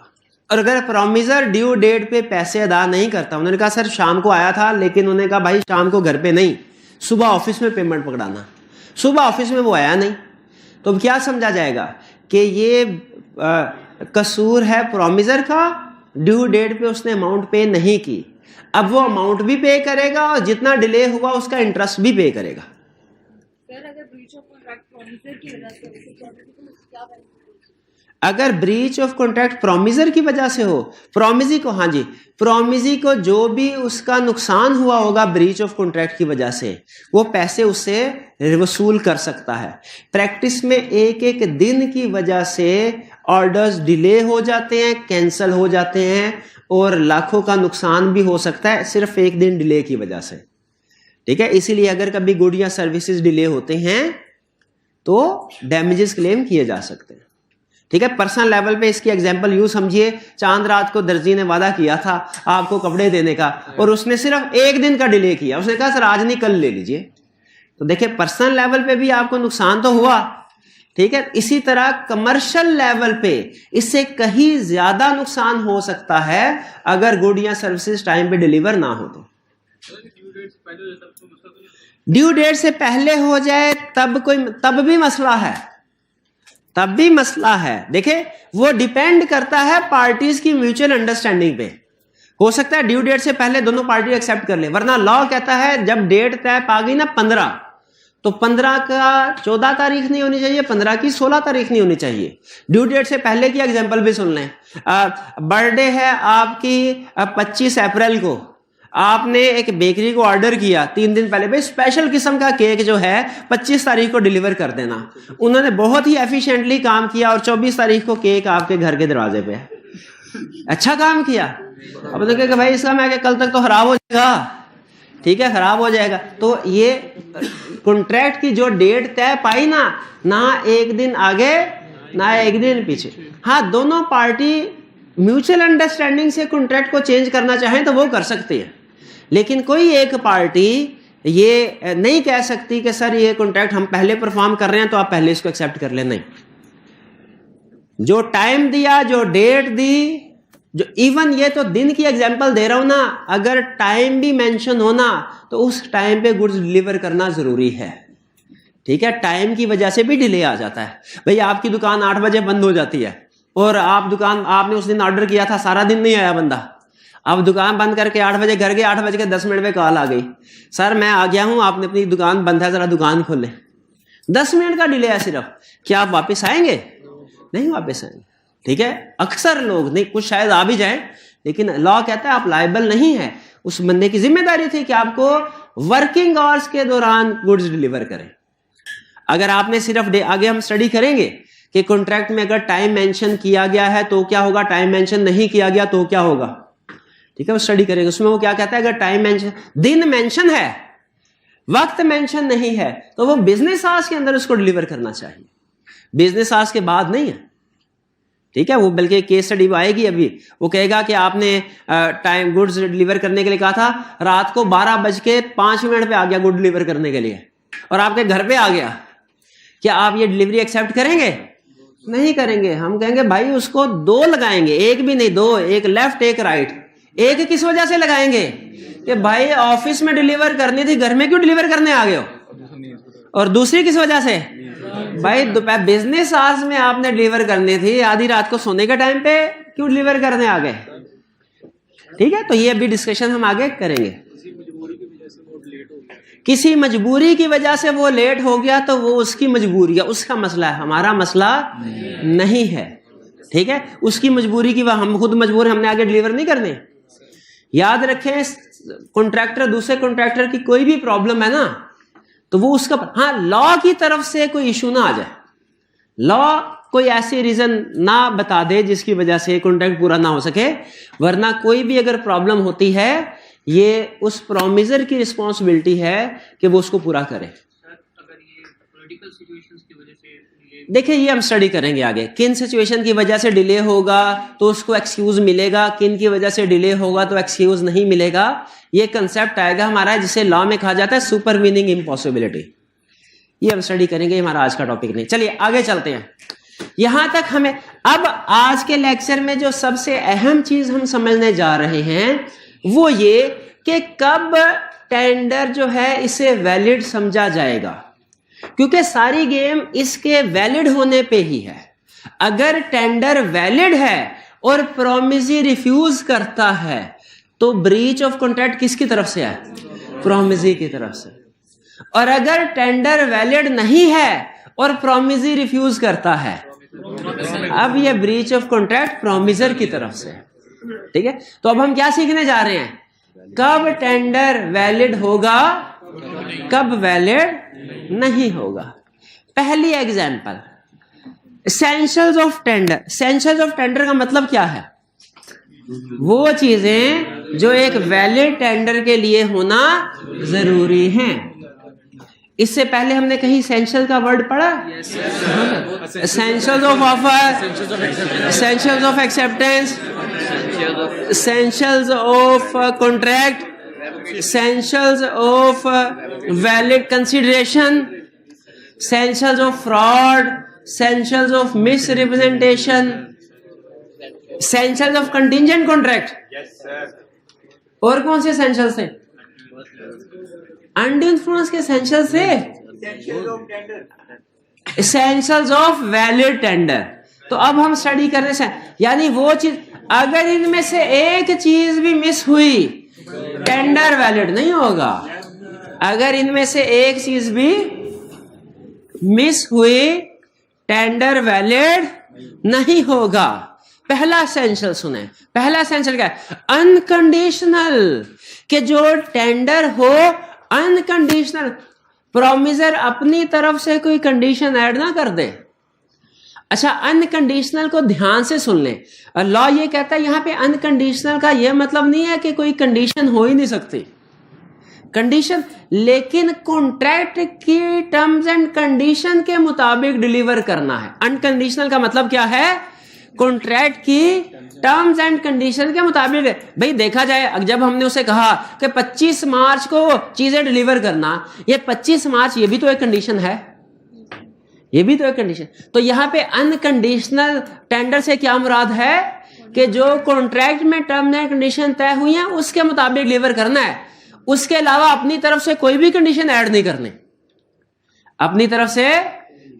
[SPEAKER 1] और अगर प्रोमिसर ड्यू डेट पे पैसे अदा नहीं करता, उन्होंने कहा सर शाम को आया था, लेकिन उन्होंने कहा भाई शाम को घर पे नहीं, सुबह ऑफिस में पेमेंट पकड़ाना, सुबह ऑफिस में वो आया नहीं, तो क्या समझा जाएगा कि ये कसूर है प्रोमिसर का, ड्यू डेट पे उसने अमाउंट पे नहीं की। अब वो अमाउंट भी पे करेगा और जितना डिले हुआ उसका इंटरेस्ट भी पे करेगा।
[SPEAKER 4] सर अगर ब्रीच ऑफ कॉन्ट्रैक्ट प्रोमिसर की वजह से क्या
[SPEAKER 1] अगर ब्रीच ऑफ कॉन्ट्रैक्ट प्रोमिसर की वजह से हो, प्रोमिसी को, हाँ जी, प्रोमिसी को जो भी उसका नुकसान हुआ होगा ब्रीच ऑफ कॉन्ट्रैक्ट की वजह से, वो पैसे उससे वसूल कर सकता है। प्रैक्टिस में एक एक दिन की वजह से ऑर्डर्स डिले हो जाते हैं, कैंसल हो जाते हैं, और लाखों का नुकसान भी हो सकता है सिर्फ एक दिन डिले की वजह से। ठीक है, इसीलिए अगर कभी गुड या सर्विसेज डिले होते हैं तो डैमेजेस क्लेम किए जा सकते हैं। ठीक है, पर्सनल लेवल पे इसकी एग्जांपल यूं समझिए, चांद रात को दर्जी ने वादा किया था आपको कपड़े देने का और उसने सिर्फ एक दिन का डिले किया, उसने कहा सर आज नहीं कल ले लीजिए, तो देखिए पर्सनल लेवल पे भी आपको नुकसान तो हुआ। ठीक है, इसी तरह कमर्शियल लेवल पे इससे कहीं ज्यादा नुकसान हो सकता है अगर गुड या सर्विसेज टाइम पे डिलीवर ना हो तो। ड्यू डेट से पहले हो जाए तब भी मसला है, तब भी मसला है। देखिए वो डिपेंड करता है पार्टीज की म्यूचुअल अंडरस्टैंडिंग पे। हो सकता है ड्यू डेट से पहले दोनों पार्टी एक्सेप्ट कर ले, वरना लॉ कहता है जब डेट तय पा गई ना 15, तो 15 का 14 तारीख नहीं होनी चाहिए, 15 की 16 तारीख नहीं होनी चाहिए। ड्यू डेट से पहले की एग्जांपल भी सुन लें। बर्थडे है आपकी 25 अप्रैल को, आपने एक बेकरी को ऑर्डर किया 3 दिन पहले, भाई स्पेशल किस्म का केक जो है 25 तारीख को डिलीवर कर देना। उन्होंने बहुत ही एफिशिएंटली काम किया और 24 तारीख को केक आपके घर के दरवाजे पे है। अच्छा काम किया। अब उन्होंने कहा कि भाई इसका मैं कल तक तो खराब हो जाएगा। ठीक है, खराब हो जाएगा। तो ये कॉन्ट्रैक्ट की जो डेट तय पाई ना एक दिन आगे ना एक दिन पीछे। हाँ, दोनों पार्टी म्यूचुअल अंडरस्टैंडिंग से कॉन्ट्रैक्ट को चेंज करना चाहें तो वो कर सकती है, लेकिन कोई एक पार्टी ये नहीं कह सकती कि सर ये कॉन्ट्रैक्ट हम पहले परफॉर्म कर रहे हैं तो आप पहले इसको एक्सेप्ट कर लें। नहीं, जो टाइम दिया, जो डेट दी, जो इवन ये तो दिन की एग्जांपल दे रहा हूं ना, अगर टाइम भी मेंशन हो ना तो उस टाइम पे गुड्स डिलीवर करना जरूरी है। ठीक है, टाइम की वजह से भी डिले आ जाता है। भाई आपकी दुकान 8 बजे बंद हो जाती है और आपने उस दिन ऑर्डर किया था, सारा दिन नहीं आया बंदा, आप दुकान बंद करके 8 बजे घर गए, 8:10 पे कॉल आ गई, सर मैं आ गया हूं, आपने अपनी दुकान बंद है, जरा दुकान खोले। 10 मिनट का डिले है सिर्फ, क्या आप वापस आएंगे? नहीं वापस आएंगे। ठीक है, अक्सर लोग नहीं, कुछ शायद आ भी जाए, लेकिन लॉ कहता है आप लायबल नहीं है। उस बंदे की जिम्मेदारी थी कि आपको वर्किंग आवर्स के दौरान गुड्स डिलीवर करें। अगर आपने सिर्फ आगे हम स्टडी करेंगे कि कॉन्ट्रैक्ट में अगर टाइम मेंशन किया गया है तो क्या होगा, टाइम मेंशन नहीं किया गया तो क्या होगा। ठीक है, वो स्टडी करेंगे। उसमें वो क्या कहता है, अगर टाइम मेंशन, दिन मेंशन है, वक्त मेंशन नहीं है, तो वो बिजनेस आवर्स के अंदर उसको डिलीवर करना चाहिए, बिजनेस आवर्स के बाद नहीं है। ठीक है, वो बल्कि केस स्टडी आएगी अभी, वो कहेगा कि आपने टाइम गुड्स डिलीवर करने के लिए कहा था, रात को 12:05 पे आ गया गुड डिलीवर करने के लिए और आपके घर पे आ गया, क्या आप ये डिलीवरी एक्सेप्ट करेंगे? नहीं करेंगे। हम कहेंगे भाई उसको 2 लगाएंगे, एक भी नहीं, 2, एक लेफ्ट एक राइट। एक किस वजह से लगाएंगे कि भाई ऑफिस में डिलीवर करनी थी, घर में क्यों डिलीवर करने आ गए हो? और दूसरी किस वजह से, भाई दोपहर बिजनेस आवर्स में आपने डिलीवर करनी थी, आधी रात को सोने के टाइम पे क्यों डिलीवर करने आ गए? ठीक है, तो ये अभी डिस्कशन हम आगे करेंगे। किसी मजबूरी की वजह से वो लेट हो गया तो वो उसकी मजबूरी है, उसका मसला है, हमारा मसला नहीं है। ठीक है, उसकी मजबूरी की, हम खुद मजबूर, हमने आगे डिलीवर नहीं करने। याद रखें, कॉन्ट्रैक्टर दूसरे कॉन्ट्रैक्टर की कोई भी प्रॉब्लम है ना तो वो उसका, हाँ लॉ की तरफ से कोई इशू ना आ जाए, लॉ कोई ऐसी रीजन ना बता दे जिसकी वजह से कॉन्ट्रैक्ट पूरा ना हो सके, वरना कोई भी अगर प्रॉब्लम होती है ये उस प्रोमिसर की रिस्पॉन्सिबिलिटी है कि वो उसको पूरा करे।
[SPEAKER 3] अगर ये पॉलिटिकल सिचुएशंस की वजह से
[SPEAKER 1] देखिए ये हम स्टडी करेंगे आगे, किन सिचुएशन की वजह से डिले होगा तो उसको एक्सक्यूज मिलेगा, किन की वजह से डिले होगा तो एक्सक्यूज नहीं मिलेगा। ये कंसेप्ट आएगा हमारा जिसे लॉ में कहा जाता है सुपरवीनिंग इम्पॉसिबिलिटी। ये हम स्टडी करेंगे, हमारा आज का टॉपिक नहीं। चलिए आगे चलते हैं। यहां तक हमें, अब आज के लेक्चर में जो सबसे अहम चीज हम समझने जा रहे हैं वो ये कि कब टेंडर जो है इसे वैलिड समझा जाएगा, क्योंकि सारी गेम इसके वैलिड होने पे ही है। अगर टेंडर वैलिड है और प्रोमिसी रिफ्यूज करता है तो ब्रीच ऑफ कॉन्ट्रैक्ट किसकी तरफ से है? प्रोमिसी की तरफ से। और अगर टेंडर वैलिड नहीं है और प्रोमिसी रिफ्यूज करता है, अब ये ब्रीच ऑफ कॉन्ट्रैक्ट प्रोमिसर की तरफ से। ठीक है, तो अब हम क्या सीखने जा रहे हैं, कब टेंडर वैलिड होगा, कब वैलिड नहीं होगा। पहली example, essentials of tender. Essentials of tender का मतलब क्या है? वो चीजें जो एक वैलिड टेंडर के लिए होना जरूरी हैं। इससे पहले हमने कहीं एसेंशियल का वर्ड पढ़ा? Essentials of offer, essentials of acceptance, essentials of contract, essentials of valid consideration, essentials of fraud, essentials of misrepresentation, essentials of contingent contract.
[SPEAKER 5] Yes, sir.
[SPEAKER 1] और कौन से essentials थे? Undue influence के essentials थे? Essentials of valid tender. तो अब हम study कर रहे हैं, यानी वो चीज, अगर इनमें से एक चीज भी मिस हुई टेंडर वैलिड नहीं होगा। अगर इनमें से एक चीज भी मिस हुई टेंडर वैलिड नहीं होगा। पहला एसेंशियल सुने, पहला एसेंशियल क्या है? अनकंडीशनल, कि जो टेंडर हो अनकंडीशनल, प्रोमिसर अपनी तरफ से कोई कंडीशन ऐड ना कर दे। अच्छा, अनकंडीशनल को ध्यान से सुन लें। लॉ ये कहता है यहां पे अनकंडीशनल का यह मतलब नहीं है कि कोई कंडीशन हो ही नहीं सकती, कंडीशन, लेकिन कॉन्ट्रैक्ट की टर्म्स एंड कंडीशन के मुताबिक डिलीवर करना है। अनकंडीशनल का मतलब क्या है? कॉन्ट्रैक्ट की टर्म्स एंड कंडीशन के मुताबिक। भाई देखा जाए, जब हमने उसे कहा कि 25 मार्च को चीजें डिलीवर करना, ये 25 मार्च ये भी तो एक कंडीशन है, ये भी तो एक कंडीशन। तो यहां पे अनकंडीशनल टेंडर से क्या मुराद है? कि जो कॉन्ट्रैक्ट में टर्म्स एंड कंडीशन तय हुई हैं उसके मुताबिक डिलीवर करना है, उसके अलावा अपनी तरफ से कोई भी कंडीशन ऐड नहीं करनी, अपनी तरफ से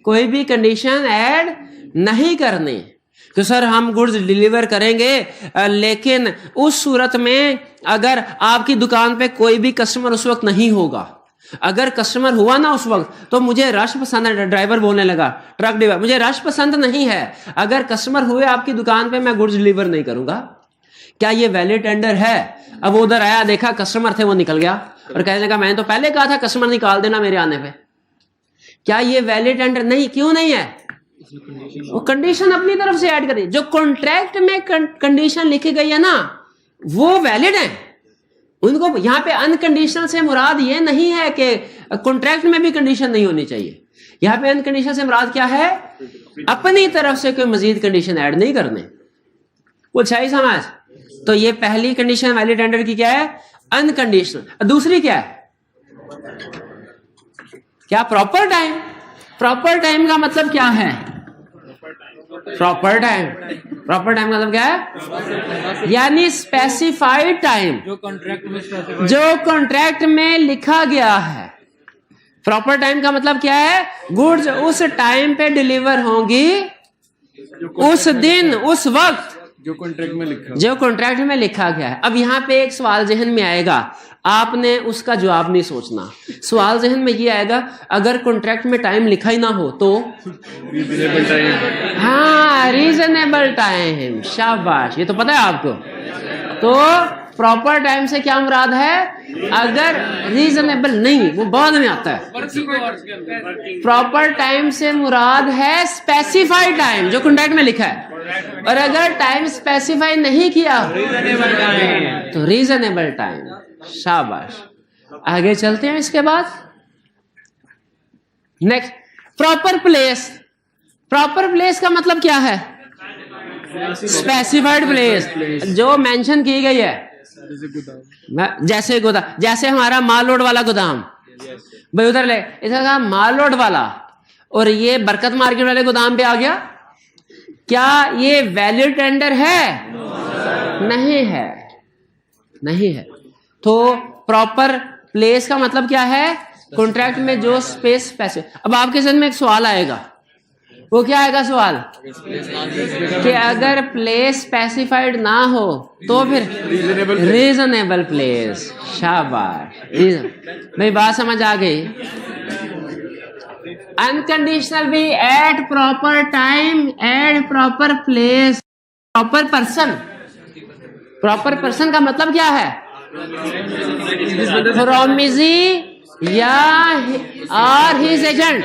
[SPEAKER 1] कोई भी कंडीशन ऐड नहीं करनी। तो सर हम गुड्स डिलीवर करेंगे लेकिन उस सूरत में अगर आपकी दुकान पे कोई भी कस्टमर उस वक्त नहीं होगा, अगर कस्टमर हुआ ना उस वक्त तो मुझे रश पसंद है, ड्राइवर बोलने लगा, ट्रक ड्राइवर, मुझे रश पसंद नहीं है, अगर कस्टमर हुए आपकी दुकान पे मैं गुड्स डिलीवर नहीं करूंगा। क्या ये वैलिड टेंडर है? अब वो उधर आया, देखा कस्टमर थे, वो निकल गया और कहने लगा मैंने तो पहले कहा था कस्टमर निकाल देना मेरे आने पे। क्या ये वैलिड टेंडर? नहीं। क्यों नहीं है? वो कंडीशन अपनी तरफ से ऐड करी। जो कॉन्ट्रैक्ट में कंडीशन लिखी गई है ना वो वैलिड है, उनको यहाँ पे अनकंडीशनल से मुराद ये नहीं है कि कॉन्ट्रैक्ट में भी कंडीशन नहीं होनी चाहिए। यहाँ पे अनकंडीशनल से मुराद क्या है? अपनी तरफ से कोई मजीद कंडीशन ऐड नहीं करने। कुछ है ही समझ? तो ये पहली कंडीशन वैलिड टेंडर की क्या है? अनकंडीशनल। दूसरी क्या है? क्या? Proper time. प्रॉपर टाइम का मतलब क्या है? प्रॉपर टाइम, प्रॉपर टाइम का मतलब क्या है? यानी स्पेसिफाइड टाइम, जो कॉन्ट्रैक्ट में लिखा गया है। प्रॉपर टाइम का मतलब क्या है? गुड्स उस टाइम पे डिलीवर होंगी, उस दिन, उस वक्त जो कॉन्ट्रैक्ट में लिखा गया है। अब यहाँ पे एक सवाल जहन में आएगा, आपने उसका जवाब नहीं सोचना। सवाल जहन में ये आएगा अगर कॉन्ट्रैक्ट में टाइम लिखा ही ना हो तो? Reasonable time. हाँ, रीजनेबल टाइम, शाबाश, ये तो पता है आपको। तो प्रॉपर टाइम से क्या मुराद है? अगर रीजनेबल नहीं, वो बाद में आता है। प्रॉपर टाइम से मुराद है स्पेसिफाइड टाइम जो कॉन्ट्रैक्ट में लिखा है, और अगर टाइम स्पेसिफाई नहीं किया तो रीजनेबल टाइम। शाबाश। आगे चलते हैं। इसके बाद next, proper place. Proper place का मतलब क्या है? स्पेसिफाइड प्लेस जो मेंशन की गई है, जैसे गोदाम, जैसे हमारा माल लोड वाला गोदाम, भाई उधर ले, इधर कहा माल लोड वाला, और ये बरकत मार्केट वाले गोदाम पे आ गया। क्या ये वैलिड टेंडर है? नहीं है, नहीं है। तो प्रॉपर प्लेस का मतलब क्या है? कॉन्ट्रैक्ट में जो स्पेस पैसे। अब आपके जहन में एक सवाल आएगा, वो क्या आएगा सवाल? कि अगर प्लेस स्पेसिफाइड ना हो तो फिर रीजनेबल प्लेस। शाबाश, भाई बात समझ आ गई। अनकंडीशनल भी at proper time, at proper place. Proper person, proper person का मतलब क्या है? प्रोमिसी या और हिज एजेंट।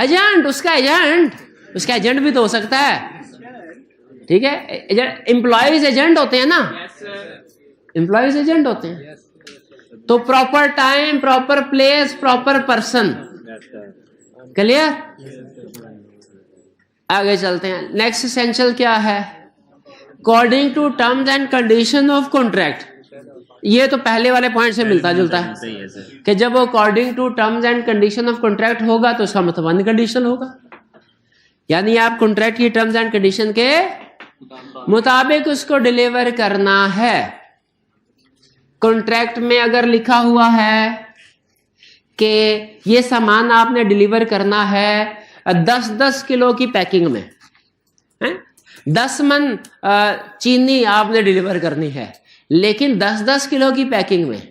[SPEAKER 1] एजेंट, उसका एजेंट, उसका एजेंट भी तो हो सकता है, ठीक है। एम्प्लॉयज एजेंट होते हैं ना, एम्प्लॉयज एजेंट होते हैं। तो proper time, proper place, proper person. Clear? आगे चलते हैं। नेक्स्ट एसेंशियल क्या है? According to terms and condition of contract. ये तो पहले वाले पॉइंट से मिलता जुलता है कि जब वो according to terms and condition of contract होगा तो उसका मतलब अनकंडीशनल होगा, यानी आप कॉन्ट्रैक्ट की टर्म्स एंड कंडीशन के मुताबिक उसको डिलीवर करना है। कॉन्ट्रैक्ट में अगर लिखा हुआ है कि ये सामान आपने डिलीवर करना है 10-10 किलो की पैकिंग में, 10 मन चीनी आपने डिलीवर करनी है, लेकिन 10-10 किलो की पैकिंग में।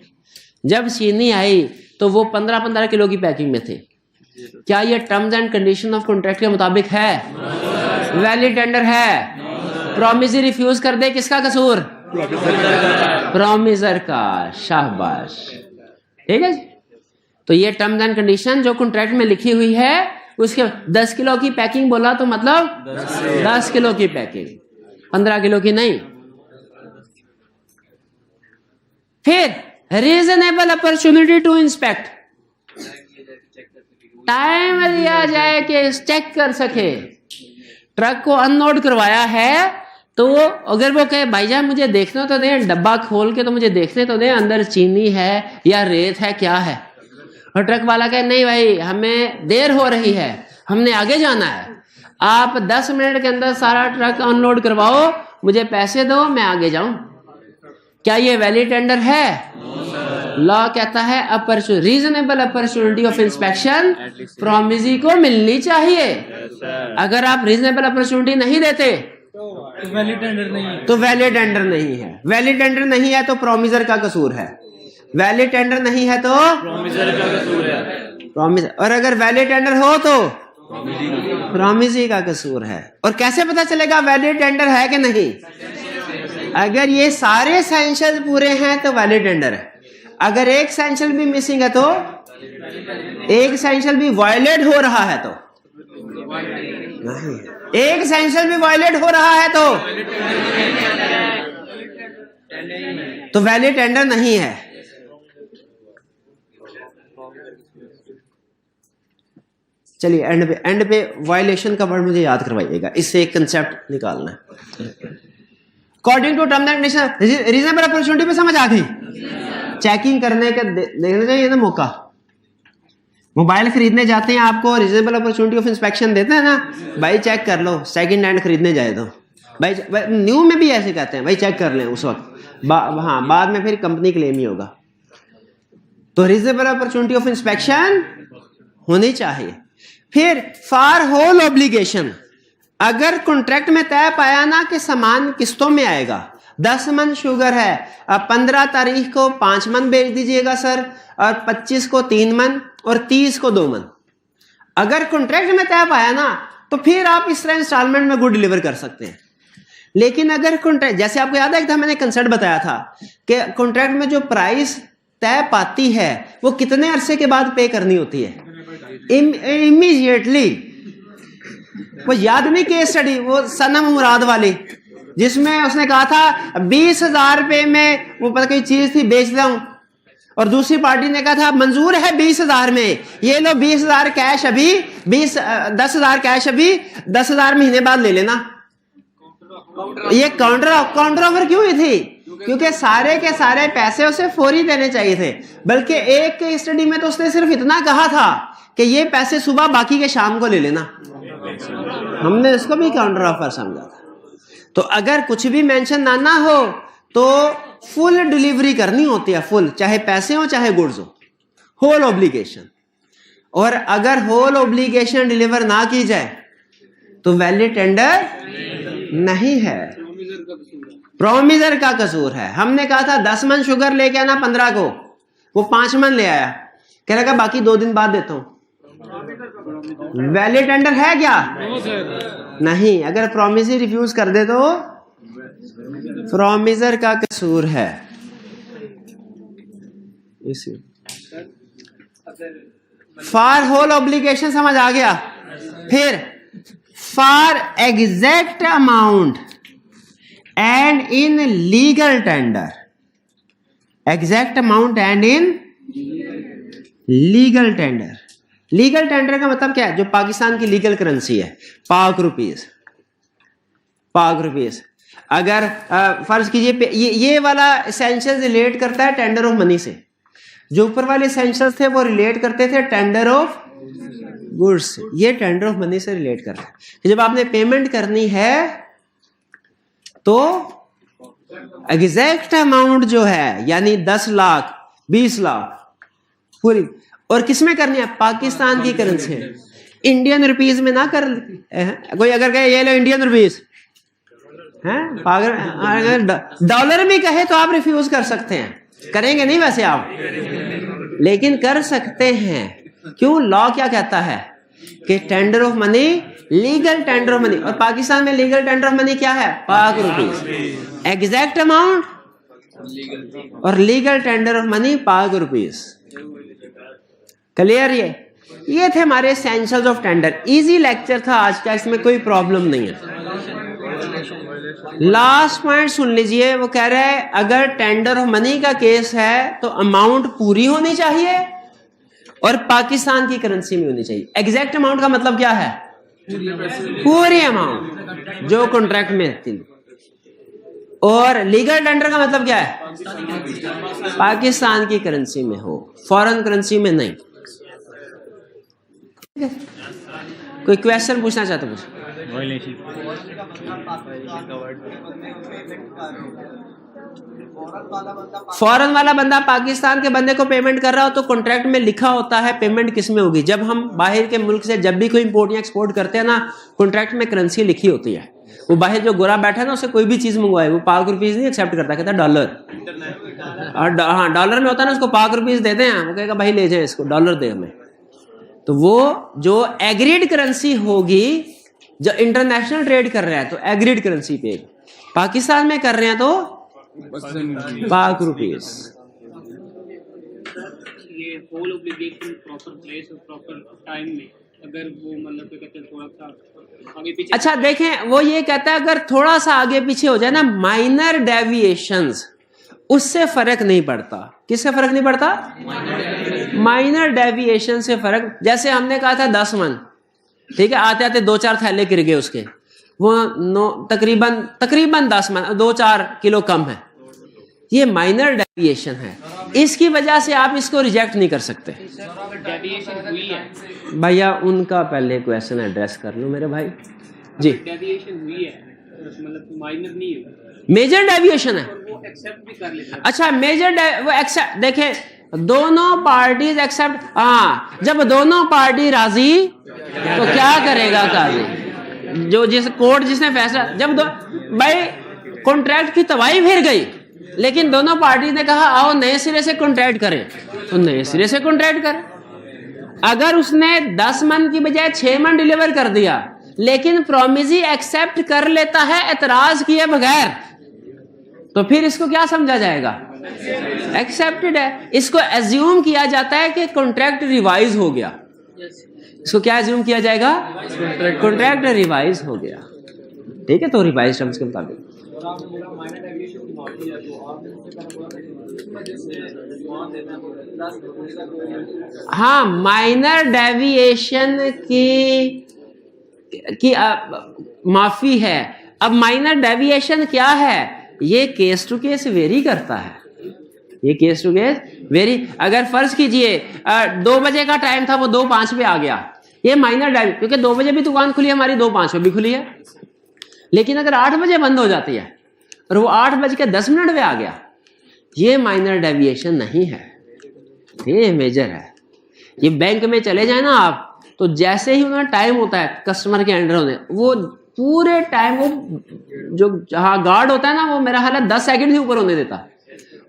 [SPEAKER 1] जब चीनी आई तो वो 15-15 किलो की पैकिंग में थे। क्या ये terms and condition of contract के मुताबिक है? वैलिड टेंडर है? प्रॉमिसरी रिफ्यूज कर दे, किसका कसूर? प्रॉमिसर का। शाबाश, ठीक है। तो ये टर्म्स एंड कंडीशन जो कॉन्ट्रैक्ट में लिखी हुई है, उसके 10 किलो की पैकिंग बोला तो मतलब 10 किलो की पैकिंग, 15 किलो की नहीं। फिर reasonable opportunity to inspect, time दिया जाए कि चेक कर सके। ट्रक को अनलोड करवाया है तो अगर वो कहे भाईजान मुझे देखने तो दें, डब्बा खोल के तो मुझे देखने तो दें अंदर चीनी है या रेत है, क्या है, और ट्रक वाला कहे नहीं भाई हमें देर हो रही है, हमने आगे जाना है। आप 10 मिनट के अंदर सारा ट्रक अनलोड करवाओ, मुझे पैसे दो, मैं आगे जाऊं। क्या ये वैलिड टेंडर है? लॉ कहता है reasonable opportunity of inspection promisee को मिलनी चाहिए। अगर आप रीजनेबल अपॉर्चुनिटी नहीं देते तो वैलिड टेंडर नहीं है। वैलिड टेंडर नहीं है तो प्रोमिसर का कसूर है। वैलिड टेंडर नहीं है तो प्रोमिसर का कसूर है। और अगर वैलिड टेंडर हो तो प्रोमिसी का कसूर है। और कैसे पता चलेगा वैलिड टेंडर है कि नहीं? अगर ये सारे एसेंशियल पूरे हैं तो वैलिड टेंडर है। अगर एक एसेंशियल भी मिसिंग है तो, एक एसेंशियल भी वायलेट हो रहा है तो नहीं, एक एसेंशियल भी वायलेट हो रहा है तो वैलिड टेंडर नहीं है। चलिए एंड पे वायलेशन का वर्ड मुझे याद करवाइएगा, इससे एक कंसेप्ट निकालना है। According to terms and condition, reasonable opportunity पे समझ आ गई? चेकिंग करने का देखना चाहिए ना मौका। मोबाइल खरीदने जाते हैं, आपको रीजनेबल अपॉर्चुनिटी ऑफ इंस्पेक्शन देते हैं ना, भाई चेक कर लो। सेकंड हैंड खरीदने जाए तो भाई न्यू में भी ऐसे कहते हैं, भाई चेक कर लें उस वक्त। हाँ, बाद में फिर कंपनी क्लेम ही होगा। तो रीजनेबल अपॉर्चुनिटी ऑफ इंस्पेक्शन होनी चाहिए। फिर फॉर होल ऑब्लिगेशन, अगर कॉन्ट्रैक्ट में तय पाया ना कि सामान किस्तों में आएगा, 10 मन शुगर है, अब 15 तारीख को 5 मन बेच दीजिएगा सर, और 25 को 3 मन और 30 को 2 मन। अगर कॉन्ट्रैक्ट में तय पाया ना तो फिर आप इस तरह इंस्टॉलमेंट में गुड डिलीवर कर सकते हैं। लेकिन अगर कॉन्ट्रैक्ट, जैसे आपको याद है एक था मैंने कंसेप्ट बताया था कि कॉन्ट्रैक्ट में जो प्राइस तय पाती है वो कितने अरसे के बाद पे करनी होती है? इमीडिएटली। वो याद नहीं केस स्टडी, वो सनम मुराद वाली, जिसमें उसने कहा था 20,000 रुपए में वो पता कोई चीज थी बेच रहा हूं, और दूसरी पार्टी ने कहा था मंजूर है 20,000 में, ये लो 20,000 कैश अभी, 10,000 कैश अभी, 10,000 महीने बाद ले लेना। ये काउंटर ऑफर क्यों हुई थी? क्योंकि सारे के सारे पैसे उसे फौरी देने चाहिए थे। बल्कि एक के स्टडी में तो उसने सिर्फ इतना कहा था कि ये पैसे सुबह, बाकी के शाम को ले लेना। हमने इसको भी काउंटर ऑफर समझा था। तो अगर कुछ भी मेंशन ना हो तो फुल डिलीवरी करनी होती है, फुल, चाहे पैसे हो चाहे गुड्स हो, होल ऑब्लिगेशन। और अगर होल ऑब्लिगेशन डिलीवर ना की जाए तो वैलिड टेंडर नहीं है, प्रोमिसर का कसूर है। हमने कहा था 10 मन शुगर लेके आना 15 को, वो 5 मन ले आया, कह रहा बाकी 2 दिन बाद देता हूं। वैलिड टेंडर है क्या? नहीं। अगर प्रोमिसर रिफ्यूज कर दे तो प्रोमिसर का कसूर है। फॉर होल ऑब्लिगेशन समझ आ गया। फिर for exact amount and in legal tender, exact amount and in legal tender. Legal tender का मतलब क्या है? जो पाकिस्तान की लीगल करेंसी है, पाक रुपीस। अगर फर्ज कीजिए ये वाला एसेंशियल रिलेट करता है टेंडर ऑफ मनी से, जो ऊपर वाले एसेंशियल्स थे वो रिलेट करते थे टेंडर ऑफ गुड्स से, ये टेंडर ऑफ मनी से रिलेट करता है। जब आपने पेमेंट करनी है तो एग्जैक्ट अमाउंट जो है, यानी 10 लाख 20 लाख पूरी, और किसमें करनी है? पाकिस्तान की करेंसी है, इंडियन रुपीस में ना कर। कोई अगर कहे ये लो इंडियन रुपीस हैं, अगर डॉलर में कहे तो आप रिफ्यूज कर सकते हैं। करेंगे नहीं वैसे आप, लेकिन कर सकते हैं। क्यों? लॉ क्या कहता है कि tender of money, legal tender of money, और पाकिस्तान में लीगल टेंडर ऑफ मनी क्या है? पाक रुपीस। एग्जैक्ट अमाउंट और लीगल टेंडर ऑफ मनी पाक रुपीस। क्लियर? ये थे हमारे essentials of tender. Easy lecture था आज का, इसमें कोई प्रॉब्लम नहीं है। लास्ट पॉइंट सुन लीजिए, वो कह रहा है अगर टेंडर ऑफ मनी का केस है तो अमाउंट पूरी होनी चाहिए और पाकिस्तान की करेंसी में होनी चाहिए। एग्जैक्ट अमाउंट का मतलब क्या है? पूरी अमाउंट जो कॉन्ट्रैक्ट में थी। और लीगल टेंडर का मतलब क्या है? पाकिस्तान की करेंसी में हो, फॉरेन करेंसी में नहीं। कोई क्वेश्चन पूछना चाहते? पूछ। फॉरेन वाला बंदा पाकिस्तान के बंदे को पेमेंट कर रहा हो तो कॉन्ट्रैक्ट में लिखा होता है पेमेंट किस में होगी। जब हम बाहर के मुल्क से जब भी कोई इंपोर्ट या एक्सपोर्ट करते हैं ना, कॉन्ट्रैक्ट में करेंसी लिखी होती है। वो बाहर जो गोरा बैठा है ना, उसे कोई भी चीज मंगवाए वो पाक रुपीज नहीं एक्सेप्ट करता, कहता डॉलर। हाँ, डॉलर में होता है ना, उसको पाक रुपीज देते हैं, वो कहेगा भाई ले जाए इसको, डॉलर दे हमें। तो वो जो एग्रीड करेंसी होगी, जो इंटरनेशनल ट्रेड कर रहे हैं तो एग्रीड करेंसी पे, पाकिस्तान में कर रहे हैं तो पाक रुपीज।
[SPEAKER 3] ये होल ऑब्लिगेशन प्रॉपर प्लेस और प्रॉपर टाइम में, अगर वो मतलब कहते हैं थोड़ा सा आगे पीछे। अच्छा
[SPEAKER 1] देखें, वो ये कहता है अगर थोड़ा सा आगे पीछे हो जाए ना, माइनर डेविएशंस, उससे फर्क नहीं पड़ता। किससे फर्क नहीं पड़ता? माइनर डेविएशन से फर्क। जैसे हमने कहा था 10 मन, ठीक है, आते आते 2-4 थैले गिर गए उसके, वो तकरीबन 10 मन, 2-4 किलो कम है। ये माइनर डेविएशन है, इसकी वजह से आप इसको रिजेक्ट नहीं कर सकते।
[SPEAKER 3] डेविएशन हुई है
[SPEAKER 1] भैया, उनका पहले क्वेश्चन एड्रेस कर लो मेरे भाई जी।
[SPEAKER 3] डेविएशन हुई है, मतलब माइनर नहीं है,
[SPEAKER 1] मेजर डेविएशन है,
[SPEAKER 3] वो एक्सेप्ट भी कर लेता है।
[SPEAKER 1] अच्छा, मेजर वो एक्सेप्ट, देखें दोनों पार्टीज एक्सेप्ट, हाँ, जब दोनों पार्टी राजी तो क्या करेगा काजी? जो जिस कोर्ट जिसने फैसला, जब भाई कॉन्ट्रैक्ट की तबाही फिर गई, लेकिन दोनों पार्टी ने कहा आओ नए सिरे से कॉन्ट्रैक्ट करें, तो नए सिरे से कॉन्ट्रैक्ट करें। अगर उसने 10 मन की बजाय 6 मन डिलीवर कर दिया, लेकिन प्रोमिसी एक्सेप्ट कर लेता है एतराज किए बगैर, तो फिर इसको क्या समझा जाएगा? एक्सेप्टेड है। इसको एज्यूम किया जाता है कि कॉन्ट्रैक्ट रिवाइज हो गया। इसको क्या एज्यूम किया जाएगा? कॉन्ट्रैक्ट रिवाइज हो गया, ठीक है, तो रिवाइज टर्म्स के मुताबिक। हाँ, माइनर डेविएशन की माफी है। अब माइनर डेविएशन क्या है? ये केस टू केस वेरी करता है, ये केस टू केस वेरी। अगर फर्ज कीजिए 2 बजे का टाइम था, वो 2:05 पे आ गया, ये माइनर डेविएशन, क्योंकि 2 बजे भी दुकान खुली है हमारी, 2:05 पे भी खुली है। लेकिन अगर 8 बजे बंद हो जाती है और वो 8:10 पे आ गया, ये माइनर डेविएशन नहीं है, ये मेजर है। ये बैंक में चले जाए ना आप, तो जैसे ही उन्हें टाइम होता है कस्टमर के अंडर होने, वो पूरे टाइम वो जो जहाँ गार्ड होता है ना, वो मेरा हाल है 10 सेकंड से ऊपर होने देता,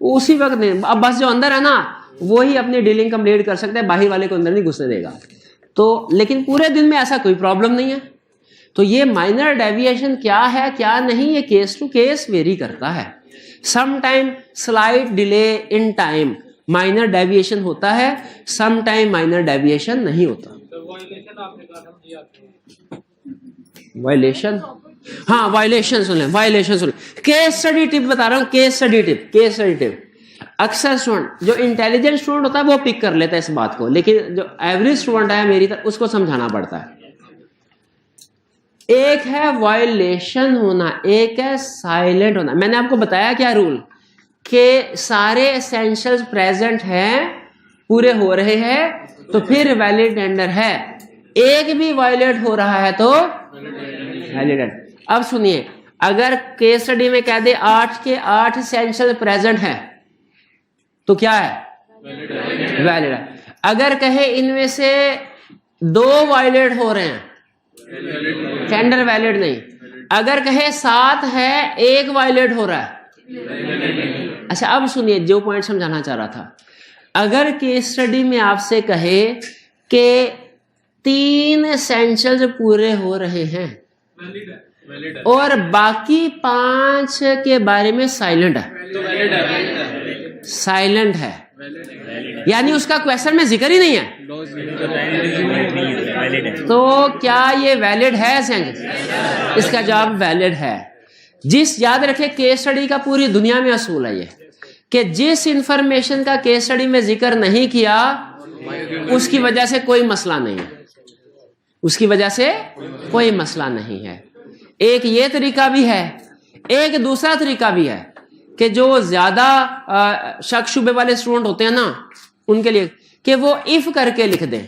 [SPEAKER 1] उसी वक्त नहीं। अब बस जो अंदर है ना, वो ही अपनी डीलिंग कंप्लीट कर सकते हैं, बाहर वाले को अंदर नहीं घुसने देगा। तो लेकिन पूरे दिन में ऐसा कोई प्रॉब्लम नहीं है। तो ये माइनर डेविएशन क्या है क्या नहीं, ये केस टू केस वेरी करता है। Some time slight delay in time minor deviation होता है, सम टाइम माइनर डेविएशन नहीं होता। वायलेशन, हाँ वायलेशन सुन लें, वायलेशन सुन लें। केस स्टडी टिप बता रहा हूं, case study tip, case study tip. अक्सर स्टूडेंट, जो इंटेलिजेंट स्टूडेंट होता है वो पिक कर लेता है इस बात को, लेकिन जो एवरेज स्टूडेंट है मेरी तरह, उसको समझाना पड़ता है। एक है वायलेशन होना, एक है साइलेंट होना। मैंने आपको बताया क्या रूल, कि सारे एसेंशियल्स प्रेजेंट हैं, पूरे हो रहे हैं, तो फिर वैलिड टेंडर है। एक भी वायलेट हो रहा है तो वैलिड। अब सुनिए, अगर केस स्टडी में कह दे 8 के 8 एसेंशियल प्रेजेंट है, तो क्या है? वैलिड है। अगर कहे इनमें से 2 वायलेट हो रहे हैं, टेंडर वैलिड नहीं। अगर कहे 7 है, 1 वायलेट हो रहा है। अच्छा, अब सुनिए जो पॉइंट समझाना चाह रहा था। अगर केस स्टडी में आपसे कहे कि 3 एसेंशियल्स पूरे हो रहे हैं और बाकी 5 के बारे में साइलेंट है, साइलेंट है, यानी उसका क्वेश्चन में जिक्र ही नहीं है, तो क्या ये वैलिड है? इसका जवाब वैलिड है। याद रखे, केस स्टडी का पूरी दुनिया में असूल है ये, कि जिस इंफॉर्मेशन का केस स्टडी में जिक्र नहीं किया, उसकी वजह से कोई मसला नहीं है, उसकी वजह से कोई मसला नहीं है। एक ये तरीका भी है, एक दूसरा तरीका भी है, कि जो ज्यादा शक शुबे वाले स्टूडेंट होते हैं ना, उनके लिए कि वो इफ करके लिख दें,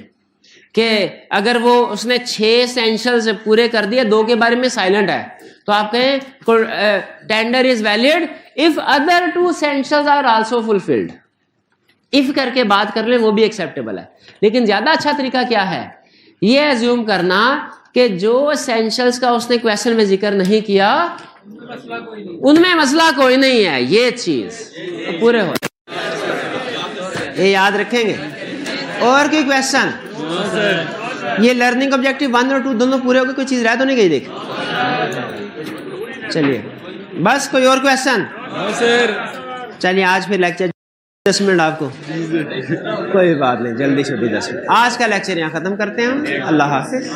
[SPEAKER 1] कि अगर वो उसने 6 एसेंशियल्स पूरे कर दिए, 2 के बारे में साइलेंट है, तो आप कहें tender is valid if other 2 essentials are also fulfilled. If करके बात कर ले वो भी एक्सेप्टेबल है। लेकिन ज्यादा अच्छा तरीका क्या है, ये एज्यूम करना कि जो एसेंशियल्स का उसने क्वेश्चन में जिक्र नहीं किया उनमें मसला कोई नहीं है, ये चीज तो पूरे हो, ये याद रखेंगे। और कोई क्वेश्चन? ये लर्निंग ऑब्जेक्टिव 1 और 2 दोनों पूरे हो गए, कोई चीज रह तो नहीं गई? देख चलिए बस, कोई और क्वेश्चन? चलिए आज फिर लेक्चर 10 मिनट आपको, कोई बात नहीं, जल्दी छोटी 10 मिनट। आज का लेक्चर यहाँ खत्म करते हैं हम। अल्लाह हाफिज।